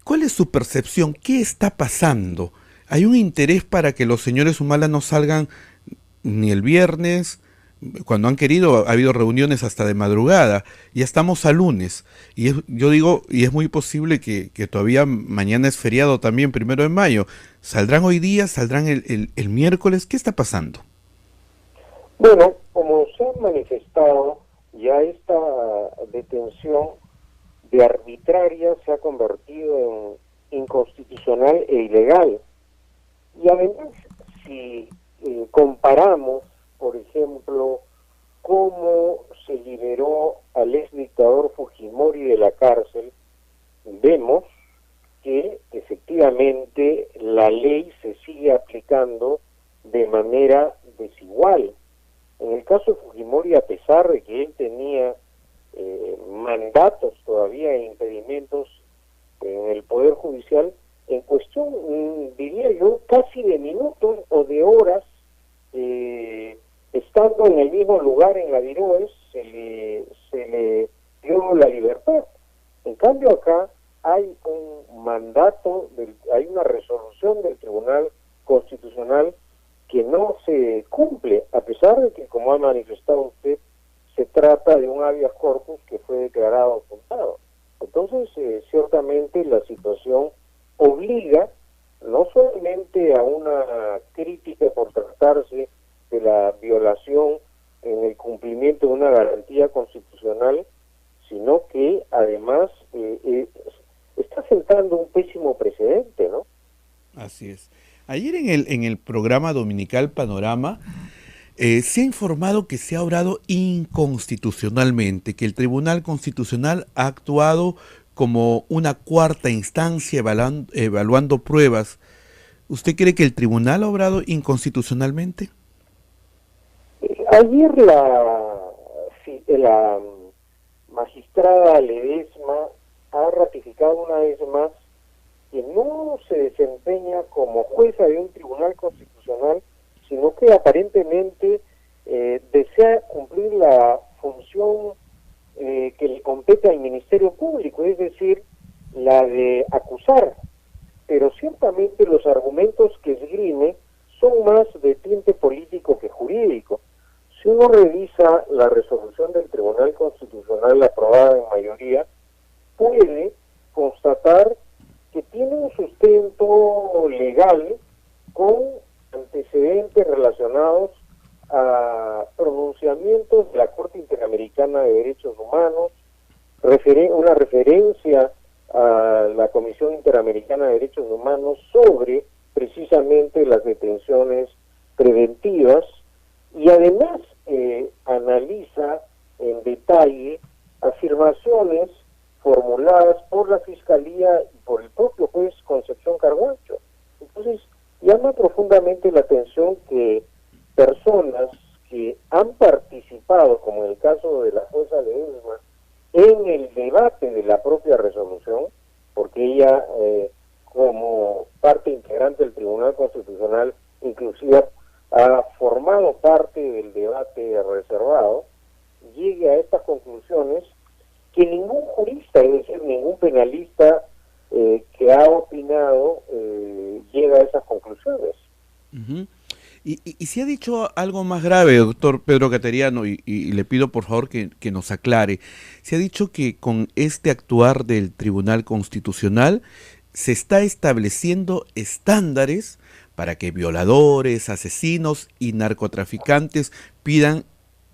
¿Cuál es su percepción? ¿Qué está pasando? ¿Hay un interés para que los señores Humala no salgan ni el viernes? Cuando han querido, ha habido reuniones hasta de madrugada. Ya estamos a lunes. Y yo digo, y es muy posible que todavía mañana es feriado también, 1 de mayo. ¿Saldrán hoy día? ¿Saldrán el miércoles? ¿Qué está pasando? Bueno, como se ha manifestado, ya esta detención de arbitraria se ha convertido en inconstitucional e ilegal. Y además, si comparamos, por ejemplo, cómo se liberó al ex dictador Fujimori de la cárcel, vemos que efectivamente la ley se sigue aplicando de manera desigual. En el caso de Fujimori, a pesar de que él tenía mandatos todavía e impedimentos en el Poder Judicial, en cuestión, diría yo, casi de minutos o de horas, estando en el mismo lugar en la Viroes, se le dio la libertad. En cambio acá hay un mandato, hay una resolución del Tribunal Constitucional que no se cumple, a pesar de que, como ha manifestado usted, se trata de un habeas corpus que fue declarado fundado. Entonces, ciertamente la situación obliga no solamente a una crítica por tratarse de la violación en el cumplimiento de una garantía constitucional, sino que además está sentando un pésimo precedente, ¿no? Así es. Ayer en el programa dominical Panorama se ha informado que se ha obrado inconstitucionalmente, que el Tribunal Constitucional ha actuado como una cuarta instancia evaluando pruebas. ¿Usted cree que el Tribunal ha obrado inconstitucionalmente? Ayer la magistrada Ledesma ha ratificado una vez más que no se desempeña como jueza de un tribunal constitucional, sino que aparentemente desea cumplir la función que le compete al Ministerio Público, es decir, la de acusar. Pero ciertamente los argumentos que esgrime son más de tinte político que jurídico. Si uno revisa la resolución del Tribunal Constitucional aprobada en mayoría, puede constatar que tiene un sustento legal con antecedentes relacionados a pronunciamientos de la Corte Interamericana de Derechos Humanos, una referencia a la Comisión Interamericana de Derechos Humanos sobre precisamente las detenciones preventivas, y además analiza en detalle afirmaciones formuladas por la Fiscalía y por el propio juez Concepción Carguancho. Entonces, llama profundamente la atención que personas que han participado, como en el caso de la jueza Ledesma, en el debate de la propia resolución, porque ella, como parte integrante del Tribunal Constitucional, inclusive ha formado parte del debate reservado, llegue a estas conclusiones que ningún jurista, es decir, ningún penalista que ha opinado llega a esas conclusiones. Uh-huh. Y se ha dicho algo más grave, doctor Pedro Cateriano, y le pido por favor que nos aclare. Se ha dicho que con este actuar del Tribunal Constitucional se está estableciendo estándares para que violadores, asesinos y narcotraficantes pidan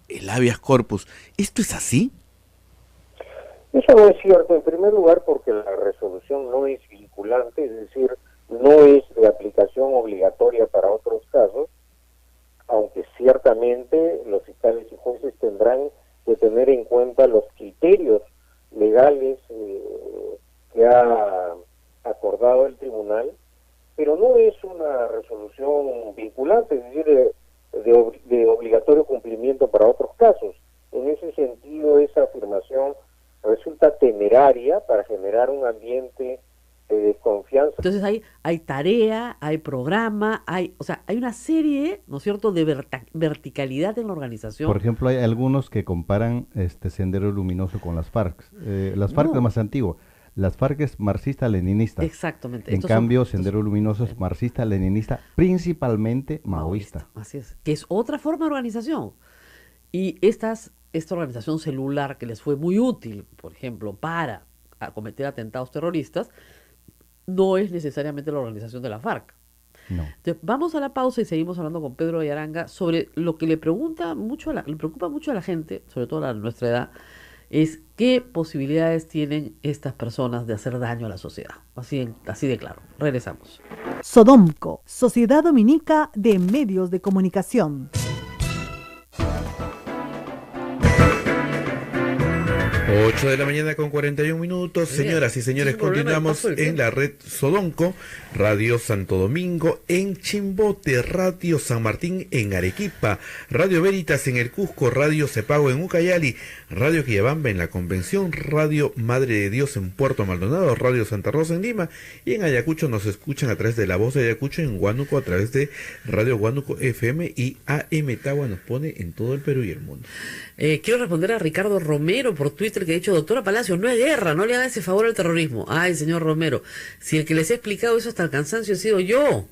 el habeas corpus. ¿Esto es así? Eso no es cierto, en primer lugar porque la resolución no es vinculante, es decir, no es de aplicación obligatoria para otros casos, aunque ciertamente los fiscales y jueces tendrán que tener en cuenta los criterios legales que ha acordado el tribunal, pero no es una resolución vinculante, es decir, de obligatorio cumplimiento para otros casos. En ese sentido, esa afirmación resulta temeraria para generar un ambiente de desconfianza. Entonces hay tarea, hay programa, hay una serie, ¿no es cierto?, de verticalidad en la organización. Por ejemplo, hay algunos que comparan Sendero Luminoso con las FARC. Las FARC es más antiguo. Las FARC es marxista-leninista. Exactamente. En cambio, Sendero Luminoso es marxista-leninista, principalmente maoísta. Así es. Que es otra forma de organización. Y esta organización celular que les fue muy útil, por ejemplo, para cometer atentados terroristas, no es necesariamente la organización de la FARC. No. Entonces, vamos a la pausa y seguimos hablando con Pedro Yaranga sobre lo que le preocupa mucho a la gente, sobre todo a nuestra edad, es qué posibilidades tienen estas personas de hacer daño a la sociedad. Así de claro. Regresamos. Sodomco, Sociedad Dominica de Medios de Comunicación. 8 de la mañana con 41 minutos. Señoras y señores, continuamos en la red Sodomco, Radio Santo Domingo en Chimbote, Radio San Martín en Arequipa, Radio Veritas en el Cusco, Radio Cepago en Ucayali, Radio Quillabamba en la Convención, Radio Madre de Dios en Puerto Maldonado, Radio Santa Rosa en Lima, y en Ayacucho nos escuchan a través de La Voz de Ayacucho, en Huánuco a través de Radio Huánuco FM, y AM Tagua nos pone en todo el Perú y el mundo. Quiero responder a Ricardo Romero por Twitter, que ha dicho: doctora Palacios, no es guerra, no le haga ese favor al terrorismo. Ay, señor Romero, si el que les he explicado eso hasta el cansancio he sido yo.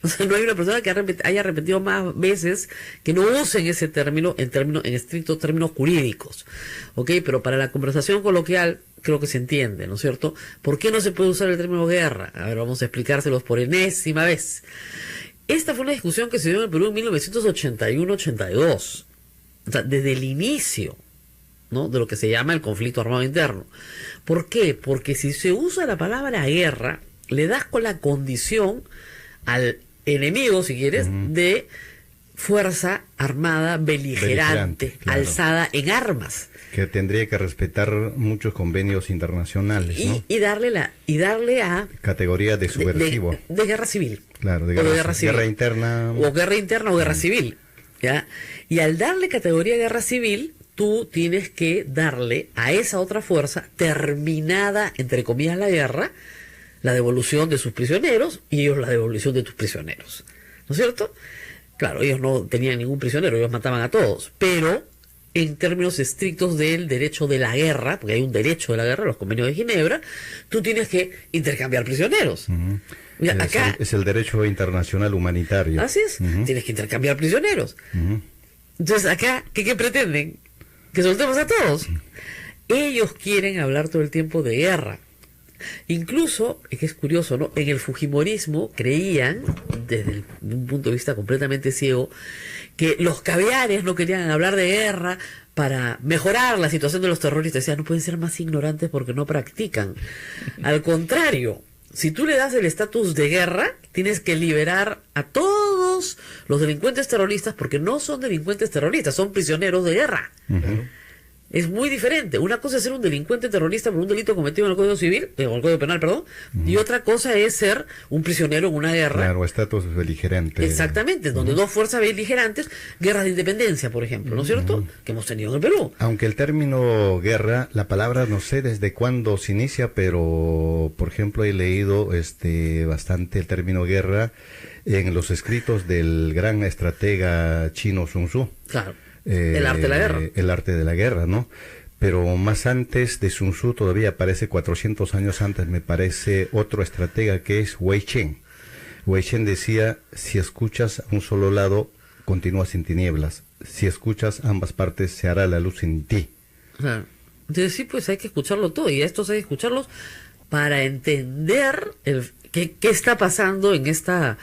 O sea, no hay una persona que haya repetido más veces que no usen ese término en estrictos términos jurídicos. ¿Ok? Pero para la conversación coloquial creo que se entiende, ¿no es cierto? ¿Por qué no se puede usar el término guerra? A ver, vamos a explicárselos por enésima vez. Esta fue una discusión que se dio en el Perú en 1981-82. O sea, desde el inicio, ¿no?, de lo que se llama el conflicto armado interno. ¿Por qué? Porque si se usa la palabra guerra, le das con la condición al enemigo, si quieres, de fuerza armada beligerante, claro, alzada en armas. Que tendría que respetar muchos convenios internacionales, ¿no? Y darle a categoría de subversivo. De guerra civil. Claro, de guerra civil. Guerra interna. O guerra interna o guerra civil. ¿Ya? Y al darle categoría de guerra civil, tú tienes que darle a esa otra fuerza, terminada, entre comillas, la guerra, la devolución de sus prisioneros y ellos la devolución de tus prisioneros. ¿No es cierto? Claro, ellos no tenían ningún prisionero, ellos mataban a todos, pero en términos estrictos del derecho de la guerra, porque hay un derecho de la guerra, los convenios de Ginebra, tú tienes que intercambiar prisioneros. Mira, acá es el derecho internacional humanitario. Así es, tienes que intercambiar prisioneros. Entonces acá, ¿qué pretenden? Que soltemos a todos. Ellos quieren hablar todo el tiempo de guerra. Incluso, es que es curioso, ¿no? En el fujimorismo creían, desde un punto de vista completamente ciego, que los caviares no querían hablar de guerra para mejorar la situación de los terroristas. Decían, no pueden ser más ignorantes porque no practican. Al contrario, si tú le das el estatus de guerra, tienes que liberar a todos los delincuentes terroristas, porque no son delincuentes terroristas, son prisioneros de guerra. Es muy diferente. Una cosa es ser un delincuente terrorista por un delito cometido en el Código Civil, o el Código Penal, perdón, y otra cosa es ser un prisionero en una guerra. Claro, estatus beligerante. Exactamente, donde dos fuerzas beligerantes, guerras de independencia, por ejemplo, ¿no es cierto? Que hemos tenido en el Perú. Aunque el término guerra, la palabra no sé desde cuándo se inicia, pero por ejemplo he leído bastante el término guerra en los escritos del gran estratega chino Sun Tzu. Claro. El arte de la guerra. El arte de la guerra, ¿no? Pero más antes de Sun Tzu, todavía aparece 400 años antes, me parece, otro estratega que es Wei Chen. Wei Chen decía, si escuchas a un solo lado, continúas en tinieblas. Si escuchas ambas partes, se hará la luz en ti. Claro. Entonces sí, pues hay que escucharlo todo, y a estos hay que escucharlos para entender qué está pasando en esta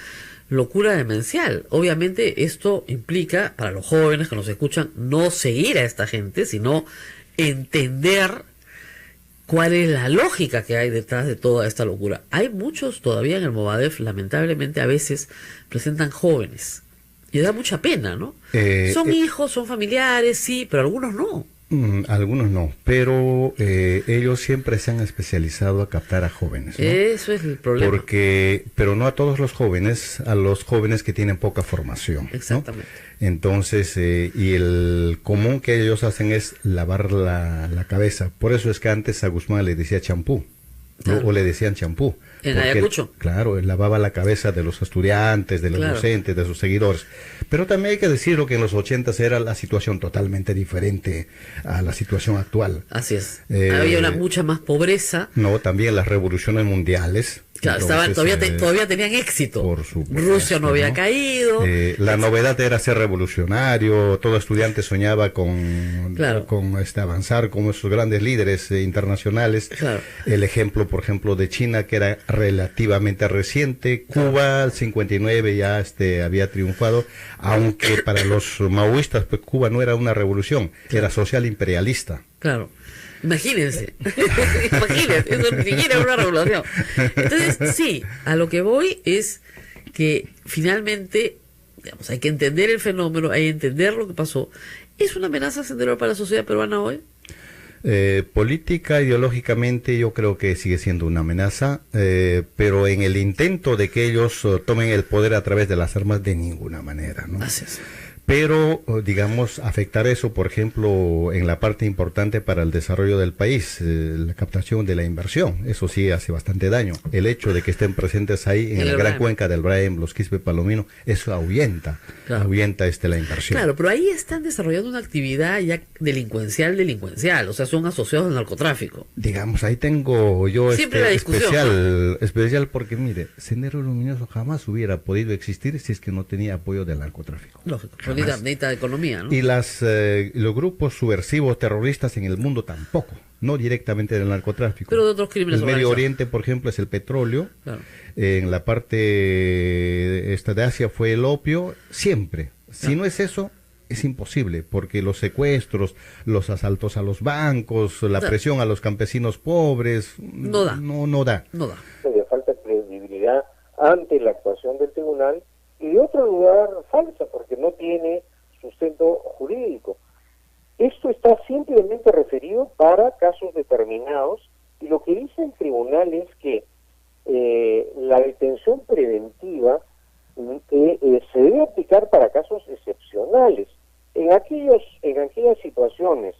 locura demencial. Obviamente esto implica, para los jóvenes que nos escuchan, no seguir a esta gente, sino entender cuál es la lógica que hay detrás de toda esta locura. Hay muchos todavía en el Movadef, lamentablemente a veces presentan jóvenes, y da mucha pena, ¿no? Son hijos, son familiares, sí, pero algunos no. Algunos no, pero ellos siempre se han especializado a captar a jóvenes, ¿no? Eso es el problema. Pero no a todos los jóvenes, a los jóvenes que tienen poca formación, ¿no? Exactamente. Entonces, y el común que ellos hacen es lavar la cabeza. Por eso es que antes a Guzmán le decía champú, ¿no? O le decían champú. En Ayacucho. Claro, él lavaba la cabeza de los estudiantes, de los docentes, de sus seguidores. Pero también hay que decirlo que en los 80s era la situación totalmente diferente a la situación actual. Así es. Había mucha más pobreza. No, también las revoluciones mundiales. Claro, todavía tenían éxito. Por supuesto, Rusia no había caído. La novedad era ser revolucionario. Todo estudiante soñaba con avanzar como esos grandes líderes internacionales. Claro. El ejemplo, por ejemplo, de China, que era relativamente reciente. Cuba, al 59 ya había triunfado, aunque para los maoístas, pues Cuba no era una revolución, era social imperialista. Claro. Imagínense, eso ni siquiera es una revolución. Entonces, sí, a lo que voy es que finalmente, digamos, hay que entender el fenómeno, hay que entender lo que pasó. ¿Es una amenaza central para la sociedad peruana hoy? Política, ideológicamente, yo creo que sigue siendo una amenaza, pero en el intento de que ellos tomen el poder a través de las armas, de ninguna manera, ¿no? Así es. Pero, digamos, afectar eso, por ejemplo, en la parte importante para el desarrollo del país, la captación de la inversión, eso sí hace bastante daño. El hecho de que estén presentes ahí en la gran cuenca del Braem, los Quispe Palomino, eso ahuyenta la inversión. Claro, pero ahí están desarrollando una actividad ya delincuencial, o sea, son asociados al narcotráfico. Digamos, ahí tengo yo especial porque, mire, Sendero Luminoso jamás hubiera podido existir si es que no tenía apoyo del narcotráfico. Lógico. Necesita economía, ¿no? Y los grupos subversivos terroristas en el mundo tampoco, no directamente del narcotráfico. Pero de otros crímenes. El Medio Oriente, por ejemplo, es el petróleo. Claro. En la parte de Asia fue el opio, siempre. Si no es eso, es imposible, porque los secuestros, los asaltos a los bancos, la presión a los campesinos pobres, no da. Falta credibilidad ante la actuación del tribunal. Y de otro lugar, falsa, porque no tiene sustento jurídico. Esto está simplemente referido para casos determinados, y lo que dice el tribunal es que la detención preventiva se debe aplicar para casos excepcionales. En aquellas situaciones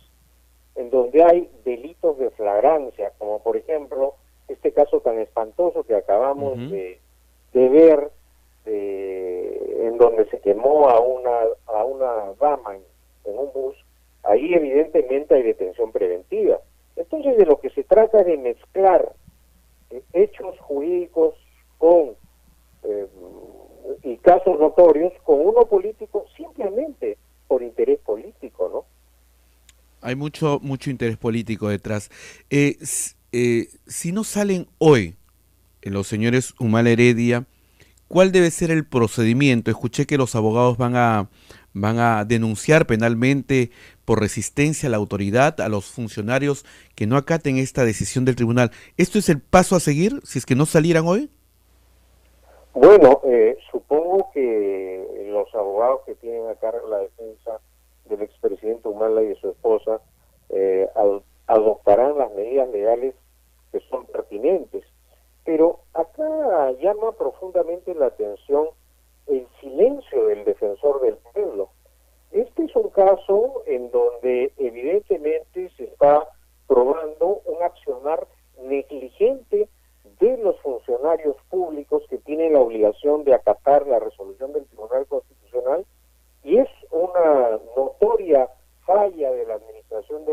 en donde hay delitos de flagrancia, como por ejemplo este caso tan espantoso que acabamos de ver, en donde se quemó a una dama en un bus, ahí evidentemente hay detención preventiva. Entonces de lo que se trata es de mezclar hechos jurídicos y casos notorios con uno político, simplemente por interés político, ¿no? Hay mucho interés político detrás. si no salen hoy los señores Humala Heredia, ¿cuál debe ser el procedimiento? Escuché que los abogados van a denunciar penalmente por resistencia a la autoridad, a los funcionarios que no acaten esta decisión del tribunal. ¿Esto es el paso a seguir si es que no salieran hoy? Bueno, supongo que los abogados que tienen a cargo la defensa del expresidente Humala y de su esposa adoptarán las medidas legales que son pertinentes. Pero acá llama profundamente la atención el silencio del defensor del pueblo. Este es un caso en donde evidentemente se está probando un accionar negligente de los funcionarios públicos que tienen la obligación de acatar la resolución del Tribunal Constitucional, y es una notoria falla de la Administración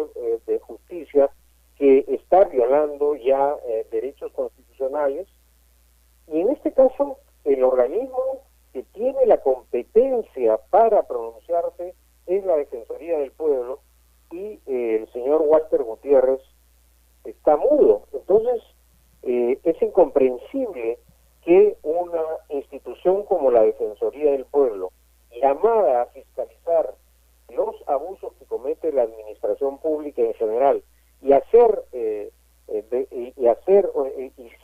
de Justicia que está violando ya derechos constitucionales, y en este caso el organismo que tiene la competencia para pronunciarse es la Defensoría del Pueblo, y el señor Walter Gutiérrez está mudo. Entonces es incomprensible que una institución como la Defensoría del Pueblo, llamada a fiscalizar los abusos que comete la administración pública en general y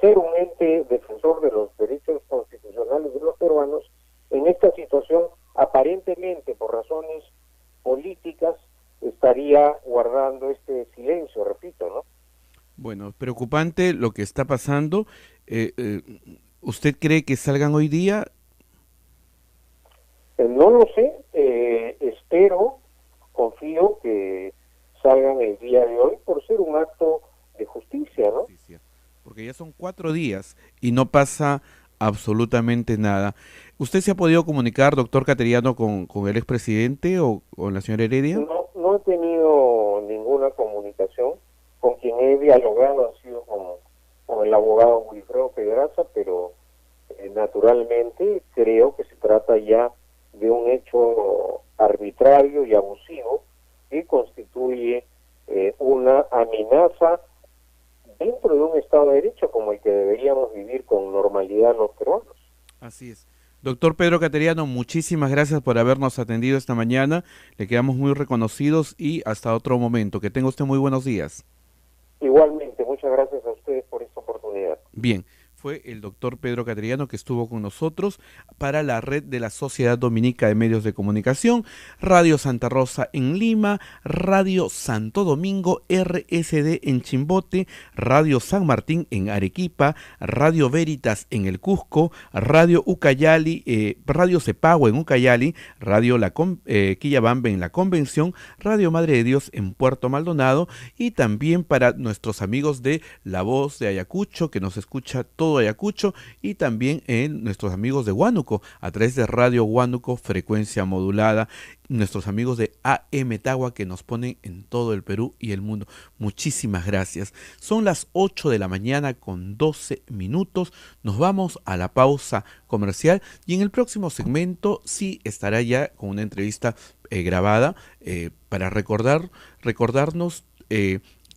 ser un ente defensor de los derechos constitucionales de los peruanos, en esta situación aparentemente por razones políticas estaría guardando este silencio, repito, ¿no? Bueno, preocupante lo que está pasando. ¿Usted cree que salgan hoy día? No lo sé, espero, confío que salgan el día de hoy por ser un acto de justicia, ¿no? Porque ya son 4 días y no pasa absolutamente nada. ¿Usted se ha podido comunicar, doctor Cateriano, con el expresidente o con la señora Heredia? No he tenido ninguna comunicación. Con quien he dialogado ha sido con el abogado Wilfredo Pedraza, pero naturalmente creo que se trata ya de un hecho arbitrario y abusivo que constituye una amenaza dentro de un Estado de Derecho como el que deberíamos vivir con normalidad los peruanos. Así es. Doctor Pedro Cateriano, muchísimas gracias por habernos atendido esta mañana. Le quedamos muy reconocidos y hasta otro momento. Que tenga usted muy buenos días. Igualmente, muchas gracias a ustedes por esta oportunidad. Bien, fue el doctor Pedro Cateriano que estuvo con nosotros para la red de la Sociedad Dominica de Medios de Comunicación, Radio Santa Rosa en Lima, Radio Santo Domingo, RSD en Chimbote, Radio San Martín en Arequipa, Radio Veritas en el Cusco, Radio Ucayali, Radio Cepagua en Ucayali, Radio Quillabambe en la Convención, Radio Madre de Dios en Puerto Maldonado, y también para nuestros amigos de La Voz de Ayacucho, que nos escucha todo Ayacucho, y también en nuestros amigos de Huánuco a través de Radio Huánuco frecuencia modulada, nuestros amigos de AM Tagua que nos ponen en todo el Perú y el mundo. Muchísimas gracias. Son las 8 de la mañana con 12 minutos. Nos vamos a la pausa comercial y en el próximo segmento sí estará ya con una entrevista grabada para recordarnos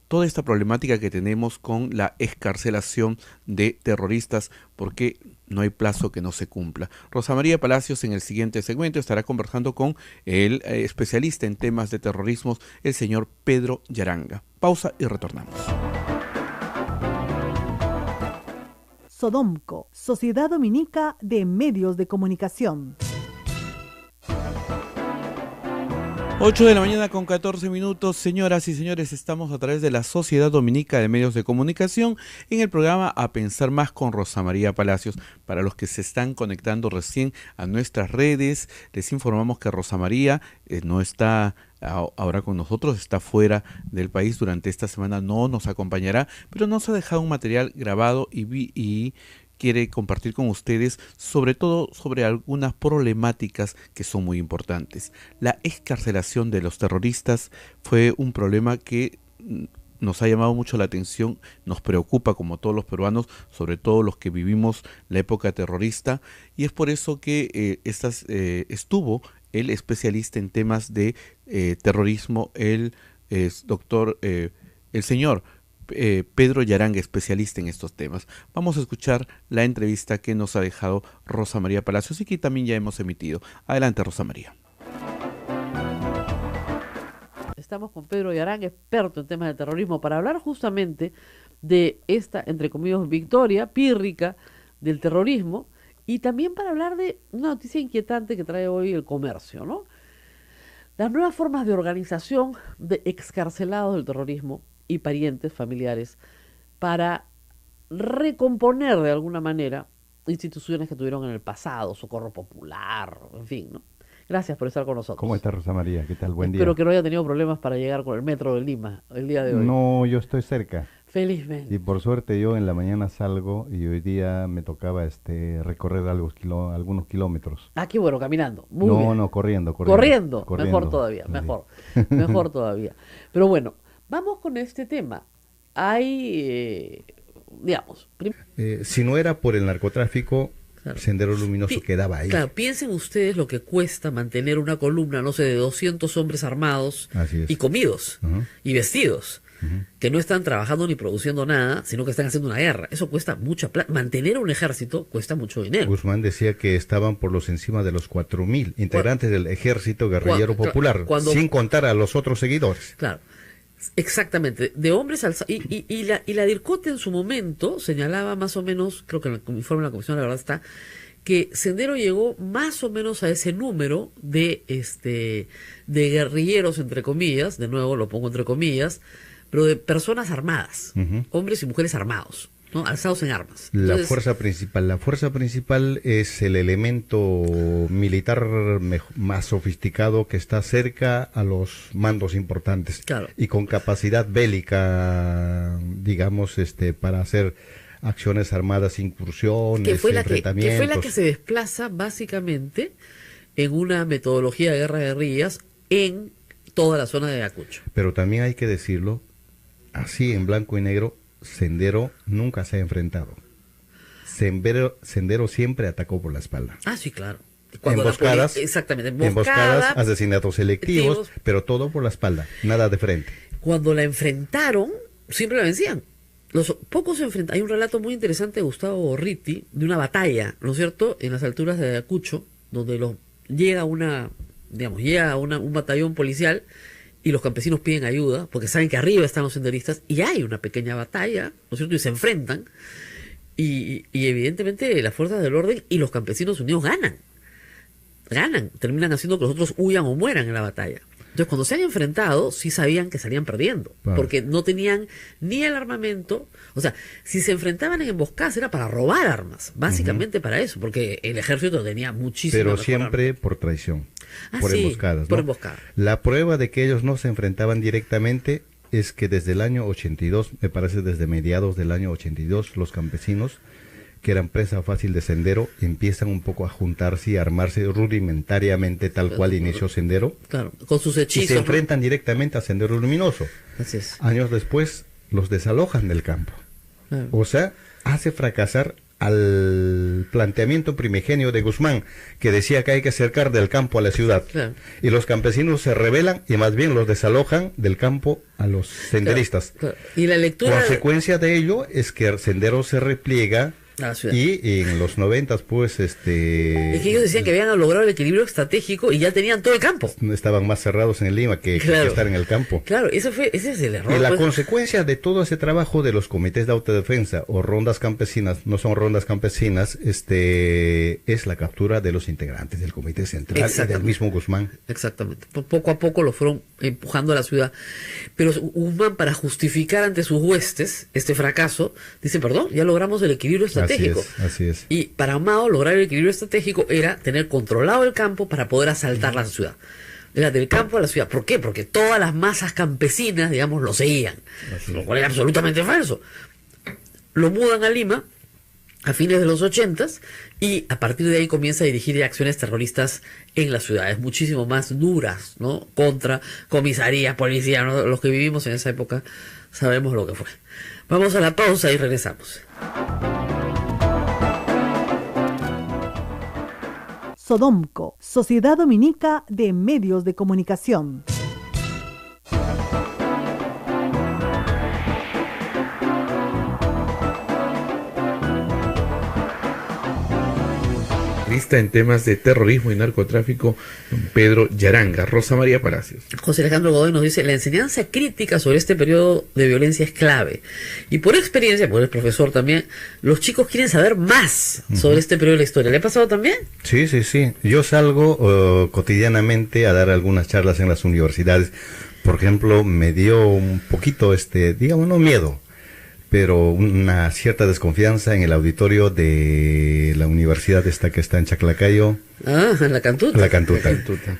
toda esta problemática que tenemos con la excarcelación de terroristas, porque no hay plazo que no se cumpla. Rosa María Palacios en el siguiente segmento estará conversando con el especialista en temas de terrorismo, el señor Pedro Yaranga. Pausa y retornamos. Sodomco, Sociedad Dominica de Medios de Comunicación. 8 de la mañana con 14 minutos, señoras y señores, estamos a través de la Sociedad Dominica de Medios de Comunicación en el programa A Pensar Más con Rosa María Palacios. Para los que se están conectando recién a nuestras redes, les informamos que Rosa María no está ahora con nosotros, está fuera del país durante esta semana, no nos acompañará, pero nos ha dejado un material grabado y quiere compartir con ustedes sobre todo sobre algunas problemáticas que son muy importantes. La excarcelación de los terroristas fue un problema que nos ha llamado mucho la atención, nos preocupa como todos los peruanos, sobre todo los que vivimos la época terrorista, y es por eso que estuvo el especialista en temas de terrorismo, el señor Pedro Yarán, especialista en estos temas. Vamos a escuchar la entrevista que nos ha dejado Rosa María Palacios y que también ya hemos emitido. Adelante, Rosa María. Estamos con Pedro Yarán, experto en temas de terrorismo, para hablar justamente de esta, entre comillas, victoria pírrica del terrorismo y también para hablar de una noticia inquietante que trae hoy el comercio, ¿no? Las nuevas formas de organización de excarcelados del terrorismo y parientes familiares para recomponer de alguna manera instituciones que tuvieron en el pasado, Socorro Popular, en fin, ¿no? Gracias por estar con nosotros. ¿Cómo está Rosa María? ¿Qué tal? Buen día. Espero que no haya tenido problemas para llegar con el metro de Lima el día de hoy. No, yo estoy cerca. Felizmente. Y por suerte yo en la mañana salgo y hoy día me tocaba recorrer algunos kilómetros. Ah, qué bueno, caminando. Muy bien. No, corriendo. Corriendo. Mejor todavía, Sí. mejor todavía. Pero bueno, vamos con este tema. Hay, digamos... Si no era por el narcotráfico, Claro. Sendero Luminoso quedaba ahí. Claro, piensen ustedes lo que cuesta mantener una columna, no sé, de 200 hombres armados Así es. y comidos Ujú. y vestidos, que no están trabajando ni produciendo nada, sino que están haciendo una guerra. Eso cuesta mucha plata. Mantener un ejército cuesta mucho dinero. Guzmán decía que estaban por los encima de los 4.000 integrantes del ejército guerrillero popular, sin contar a los otros seguidores. Claro, exactamente, de hombres alzados. Y la DIRCOTE en su momento señalaba más o menos, creo que en el informe de la Comisión la verdad está, que Sendero llegó más o menos a ese número de guerrilleros, entre comillas, de nuevo lo pongo entre comillas, pero de personas armadas, hombres y mujeres armados, ¿no? Alzados en armas. La fuerza principal es el elemento militar más sofisticado que está cerca a los mandos importantes, claro, y con capacidad bélica, digamos, para hacer acciones armadas, incursiones, que fue la enfrentamientos. que se desplaza básicamente en una metodología de guerra de guerrillas en toda la zona de Ayacucho. Pero también hay que decirlo, así en blanco y negro, Sendero nunca se ha enfrentado. Sendero siempre atacó por la espalda. Ah, sí, claro. Emboscadas, exactamente, emboscadas, asesinatos selectivos, pero todo por la espalda, nada de frente. Cuando la enfrentaron, siempre la vencían. Los pocos hay un relato muy interesante de Gustavo Borriti de una batalla, ¿no es cierto?, en las alturas de Ayacucho, donde llega un batallón policial y los campesinos piden ayuda porque saben que arriba están los senderistas y hay una pequeña batalla, ¿no es cierto?, y se enfrentan y evidentemente las fuerzas del orden y los campesinos unidos ganan, terminan haciendo que los otros huyan o mueran en la batalla. Entonces, cuando se han enfrentado, sí sabían que salían perdiendo, claro, porque no tenían ni el armamento. O sea, si se enfrentaban en emboscadas era para robar armas, básicamente para eso, porque el ejército tenía muchísimas. Pero siempre armas por traición, por sí, emboscadas, ¿no? Por emboscadas. La prueba de que ellos no se enfrentaban directamente es que desde el año 82, me parece desde mediados del año 82, los campesinos, que eran presa fácil de Sendero, empiezan un poco a juntarse y a armarse rudimentariamente tal cual inició Sendero. Claro, con sus hechizos. Y se enfrentan directamente a Sendero Luminoso. Así es. Años después los desalojan del campo. Claro. O sea, hace fracasar al planteamiento primigenio de Guzmán, que decía que hay que acercar del campo a la ciudad. Claro. Y los campesinos se rebelan y más bien los desalojan del campo a los senderistas. Claro. Y la lectura... Consecuencia de ello es que Sendero se repliega. A la ciudad. Y en los 90, pues, Es que ellos decían que habían logrado el equilibrio estratégico y ya tenían todo el campo. estaban más cerrados en Lima que estar en el campo. Claro, ese es el error. Y la consecuencia de todo ese trabajo de los comités de autodefensa o rondas campesinas, no son rondas campesinas, es la captura de los integrantes del comité central y del mismo Guzmán. Exactamente. Poco a poco lo fueron empujando a la ciudad. Pero Guzmán, para justificar ante sus huestes este fracaso, dice, perdón, ya logramos el equilibrio estratégico. Así es. Y para Mao lograr el equilibrio estratégico era tener controlado el campo para poder asaltar la ciudad. Era del campo a la ciudad. ¿Por qué? Porque todas las masas campesinas, digamos, lo seguían. Lo cual era absolutamente falso. Lo mudan a Lima a fines de los 80s y a partir de ahí comienza a dirigir acciones terroristas en las ciudades muchísimo más duras, ¿no? Contra comisaría, policía, ¿no? Los que vivimos en esa época sabemos lo que fue. Vamos a la pausa y regresamos. Sodomco, Sociedad Dominica de Medios de Comunicación. especialista en temas de terrorismo y narcotráfico, don Pedro Yaranga. Rosa María Palacios. José Alejandro Godoy nos dice, la enseñanza crítica sobre este periodo de violencia es clave. Y por experiencia, por el profesor también, los chicos quieren saber más sobre este periodo de la historia. ¿Le ha pasado también? Sí, sí, sí. Yo salgo cotidianamente a dar algunas charlas en las universidades. Por ejemplo, me dio un poquito, digamos, no miedo, pero una cierta desconfianza en el auditorio de la universidad que está en Chaclacayo. Ah, en la Cantuta. La Cantuta.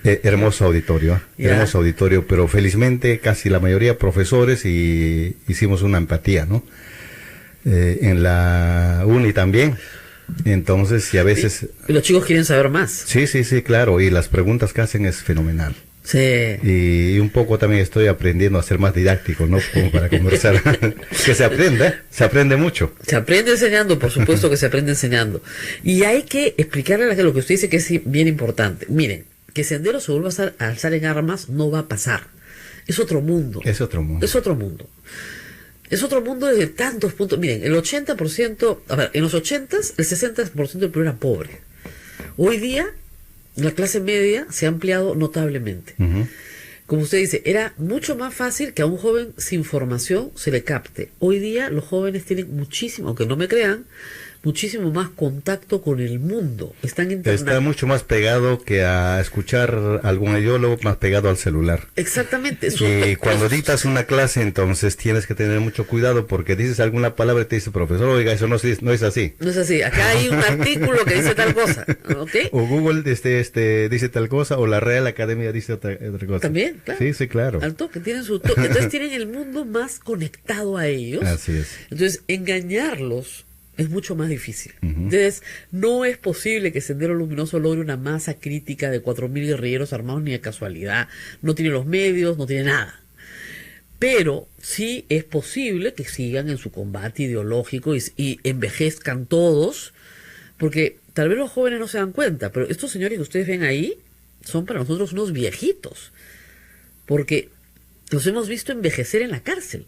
Hermoso auditorio, hermoso auditorio, pero felizmente casi la mayoría profesores y hicimos una empatía, ¿no? En la uni también. Entonces, y a veces... Y los chicos quieren saber más. Sí, sí, sí, claro, y las preguntas que hacen es fenomenal. Sí. Y un poco también estoy aprendiendo a ser más didáctico, ¿no? Como para conversar. Que se aprende mucho. Se aprende enseñando, por supuesto que se aprende enseñando. Y hay que explicarle a la gente lo que usted dice que es bien importante. Miren, que Sendero se vuelva a alzar en armas no va a pasar. Es otro mundo. Es otro mundo. Es otro mundo. Es otro mundo desde tantos puntos. Miren, el 80%, a ver, en los 80s, el 60% del pueblo era pobre. Hoy día, la clase media se ha ampliado notablemente. Como usted dice, era mucho más fácil que a un joven sin formación se le capte. Hoy día los jóvenes tienen muchísimo, aunque no me crean, muchísimo más contacto con el mundo. Está mucho más pegado que a escuchar algún ideólogo, más pegado al celular. Exactamente. Y cuando dictas una clase, entonces tienes que tener mucho cuidado porque dices alguna palabra y te dice, profesor, oiga, eso no es así. No es así. Acá hay un artículo que dice tal cosa. ¿Okay? O Google dice tal cosa, o la Real Academia dice otra cosa. También, claro. Sí, sí, claro. Al toque, tienen su toque. Entonces tienen el mundo más conectado a ellos. Así es. Entonces, engañarlos es mucho más difícil. Entonces, no es posible que Sendero Luminoso logre una masa crítica de 4.000 guerrilleros armados ni de casualidad. No tiene los medios, no tiene nada. Pero sí es posible que sigan en su combate ideológico y envejezcan todos, porque tal vez los jóvenes no se dan cuenta, pero estos señores que ustedes ven ahí son para nosotros unos viejitos, porque los hemos visto envejecer en la cárcel.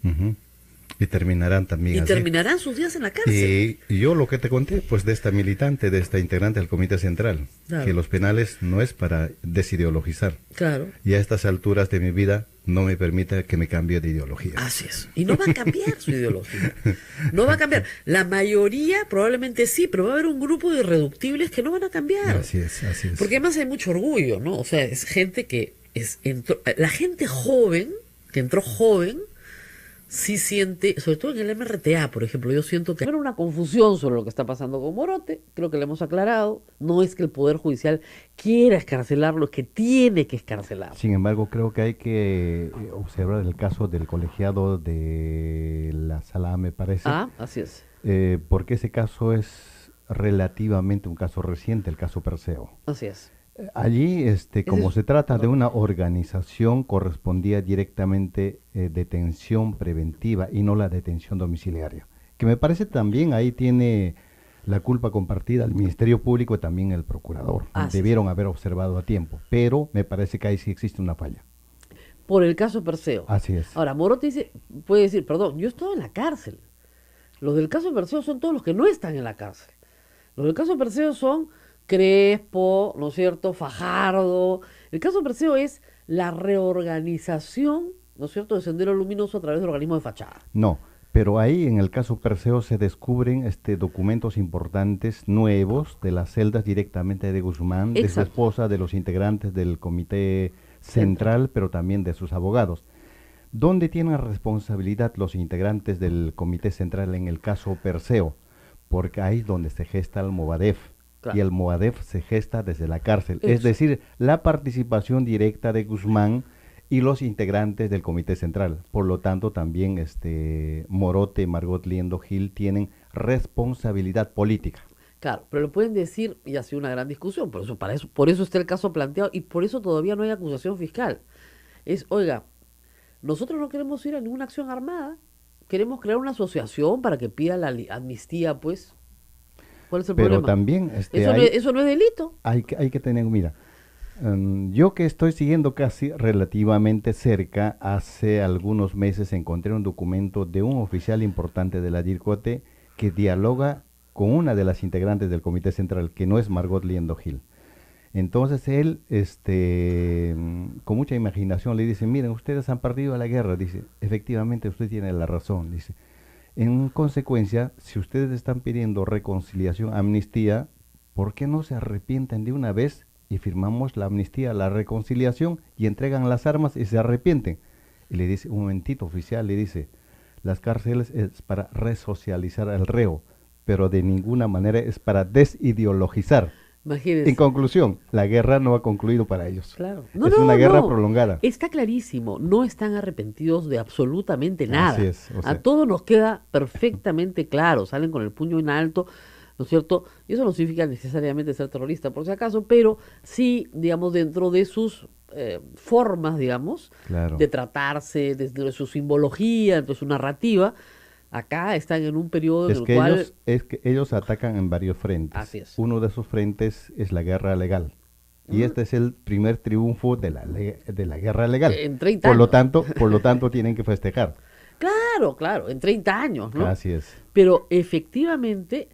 Y terminarán también así. Terminarán sus días en la cárcel. Y yo lo que te conté, pues de esta militante, de esta integrante del Comité Central, claro, que los penales no es para desideologizar. Claro. Y a estas alturas de mi vida no me permite que me cambie de ideología. Así es. Y no va a cambiar su ideología. No va a cambiar. La mayoría probablemente sí, pero va a haber un grupo de irreductibles que no van a cambiar. Así es, así es. Porque además hay mucho orgullo, ¿no? O sea, es gente que la gente joven, que entró joven, sí siente, sobre todo en el MRTA, por ejemplo, yo siento que hay una confusión sobre lo que está pasando con Morote, creo que le hemos aclarado, no es que el Poder Judicial quiera escarcelarlo, es que tiene que escarcelarlo. Sin embargo, creo que hay que observar el caso del colegiado de la Sala, me parece. Ah, así es. Porque ese caso es relativamente un caso reciente, el caso Perseo. Así es. Allí, como se trata de una organización, correspondía directamente detención preventiva y no la detención domiciliaria. Que me parece también ahí tiene la culpa compartida el Ministerio Público y también el Procurador. Debieron haber observado a tiempo, pero me parece que ahí sí existe una falla. Por el caso Perseo. Así es. Ahora, Morote puede decir, perdón, yo estoy en la cárcel. Los del caso Perseo son todos los que no están en la cárcel. Los del caso Perseo son Crespo, ¿no es cierto?, Fajardo. El caso Perseo es la reorganización, ¿no es cierto?, de Sendero Luminoso a través del organismo de fachada. No, pero ahí en el caso Perseo se descubren documentos importantes nuevos de las celdas directamente de Guzmán, de su esposa, de los integrantes del Comité Central, pero también de sus abogados. ¿Dónde tienen responsabilidad los integrantes del Comité Central en el caso Perseo? Porque ahí es donde se gesta el Movadef. Claro. Y el Movadef se gesta desde la cárcel. Es decir, la participación directa de Guzmán y los integrantes del Comité Central. Por lo tanto, también Morote, Margot Liendo Gil tienen responsabilidad política. Claro, pero lo pueden decir, y ha sido una gran discusión, por eso está el caso planteado y por eso todavía no hay acusación fiscal. Oiga, nosotros no queremos ir a ninguna acción armada, queremos crear una asociación para que pida la amnistía, pues. ¿Cuál es el problema? Pero también eso no es delito. Hay que tener, mira, yo que estoy siguiendo casi relativamente cerca, hace algunos meses encontré un documento de un oficial importante de la DIRCOTE que dialoga con una de las integrantes del Comité Central, que no es Margot Liendo Gil. Entonces él, con mucha imaginación, le dice, miren, ustedes han perdido la guerra. Dice, efectivamente, usted tiene la razón. Dice, en consecuencia, si ustedes están pidiendo reconciliación, amnistía, ¿por qué no se arrepienten de una vez y firmamos la amnistía, la reconciliación y entregan las armas y se arrepienten? Y le dice, un momentito, oficial, le dice, las cárceles es para resocializar al reo, pero de ninguna manera es para desideologizar. Imagínense. En conclusión, la guerra no ha concluido para ellos. Claro. Es una guerra prolongada. Está clarísimo, no están arrepentidos de absolutamente nada. Así es, o sea, a todos nos queda perfectamente claro, salen con el puño en alto, ¿no es cierto? Y eso no significa necesariamente ser terrorista, por si acaso, pero sí, digamos, dentro de sus formas, digamos, claro, de tratarse, desde su simbología, dentro de su narrativa, acá están en un periodo en el cual... Es que ellos atacan en varios frentes. Así es. Uno de esos frentes es la guerra legal. Y este es el primer triunfo de la guerra legal. En 30 por años. Por lo tanto, tienen que festejar. Claro, en 30 años, ¿no? Así es. Pero efectivamente,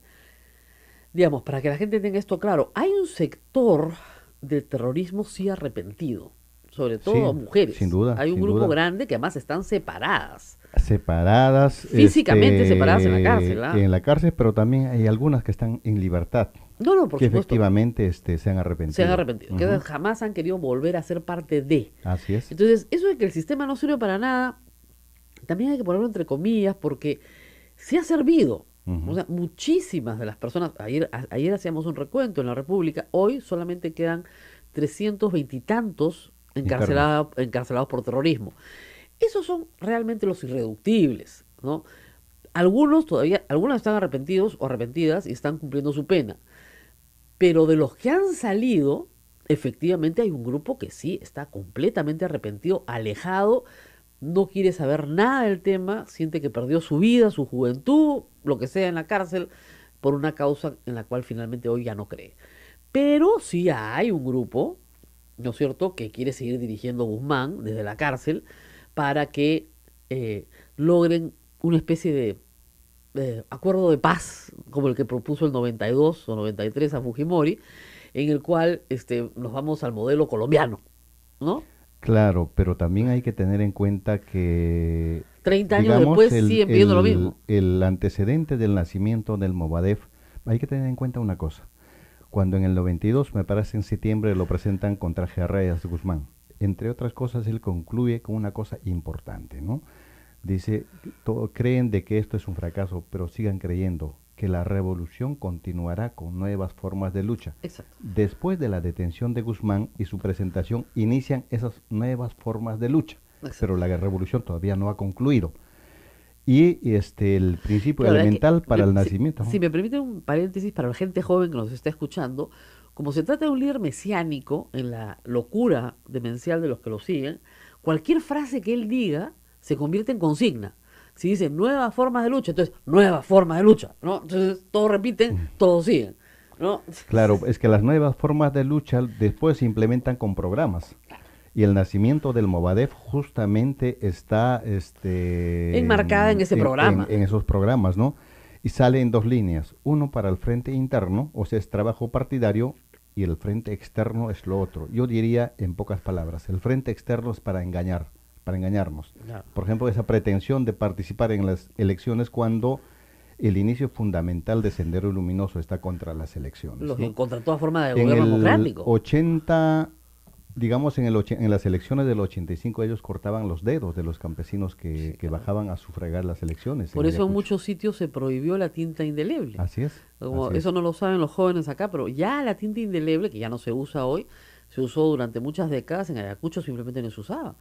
digamos, para que la gente tenga esto claro, hay un sector del terrorismo sí arrepentido, sobre todo Sí, mujeres. sin duda, Hay un sin grupo duda. grande que además están separadas. Separadas. Físicamente separadas en la cárcel, ¿ah? En la cárcel, pero también hay algunas que están en libertad. No, por que supuesto. efectivamente se han arrepentido. Se han arrepentido, que Ujú. jamás han querido volver a ser parte de. Así es. Entonces, eso de que el sistema no sirve para nada, también hay que ponerlo entre comillas, porque sí ha servido. Ujú. O sea, muchísimas de las personas, ayer hacíamos un recuento en la República, hoy solamente quedan 320 y tantos encarcelados por terrorismo. Esos son realmente los irreductibles, ¿no? Algunos están arrepentidos o arrepentidas y están cumpliendo su pena. Pero de los que han salido, efectivamente hay un grupo que sí está completamente arrepentido, alejado, no quiere saber nada del tema, siente que perdió su vida, su juventud, lo que sea en la cárcel, por una causa en la cual finalmente hoy ya no cree. Pero sí hay un grupo, ¿no es cierto?, que quiere seguir dirigiendo Guzmán desde la cárcel para que logren una especie de acuerdo de paz, como el que propuso el 92 o 93 a Fujimori, en el cual nos vamos al modelo colombiano, ¿no? Claro, pero también hay que tener en cuenta que 30 años digamos, después siguen pidiendo lo mismo. El antecedente del nacimiento del Movadef, hay que tener en cuenta una cosa. Cuando en el 92, me parece en septiembre, lo presentan con traje a rayas Guzmán. Entre otras cosas, él concluye con una cosa importante, ¿no? Dice, creen de que esto es un fracaso, pero sigan creyendo que la revolución continuará con nuevas formas de lucha. Exacto. Después de la detención de Guzmán y su presentación, inician esas nuevas formas de lucha, Exacto. pero la revolución todavía no ha concluido. Y el principio Claro, elemental para el si, nacimiento. Si me permite un paréntesis para la gente joven que nos está escuchando, como se trata de un líder mesiánico en la locura demencial de los que lo siguen, cualquier frase que él diga se convierte en consigna. Si dice nuevas formas de lucha, entonces nuevas formas de lucha, ¿no? Entonces todos repiten, todos siguen, ¿no? Claro, es que las nuevas formas de lucha después se implementan con programas. Y el nacimiento del Movadef justamente está enmarcada en ese programa. En esos programas, ¿no? Y sale en dos líneas. Uno para el frente interno, o sea, es trabajo partidario, y el frente externo es lo otro. Yo diría, en pocas palabras, el frente externo es para engañarnos. Claro. Por ejemplo, esa pretensión de participar en las elecciones cuando el inicio fundamental de Sendero Luminoso está contra las elecciones. ¿no? Contra toda forma de En gobierno el democrático. 80, digamos, en las elecciones del 85 ellos cortaban los dedos de los campesinos que bajaban a sufragar las elecciones. Por eso en Ayacucho. muchos sitios se prohibió la tinta indeleble. Así es. Como así es. eso no lo saben los jóvenes acá, pero ya la tinta indeleble, que ya no se usa hoy, se usó durante muchas décadas, en Ayacucho simplemente no se usaba.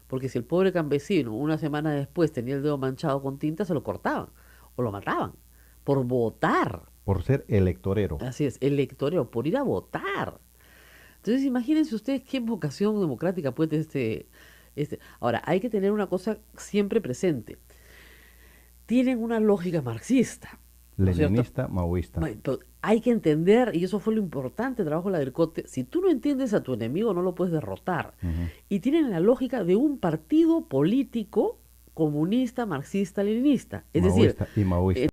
Porque si el pobre campesino una semana después tenía el dedo manchado con tinta, se lo cortaban o lo mataban por votar. Por ser electorero. Así es, electorero, por ir a votar. Entonces imagínense ustedes qué vocación democrática puede tener Ahora, hay que tener una cosa siempre presente. Tienen una lógica marxista. ¿no es cierto? Leninista, maoísta. Pero hay que entender, y eso fue lo importante, el trabajo de la Delcote, si tú no entiendes a tu enemigo no lo puedes derrotar. Ujú. Y tienen la lógica de un partido político comunista, marxista, leninista. Es decir, Maoísta y maoísta.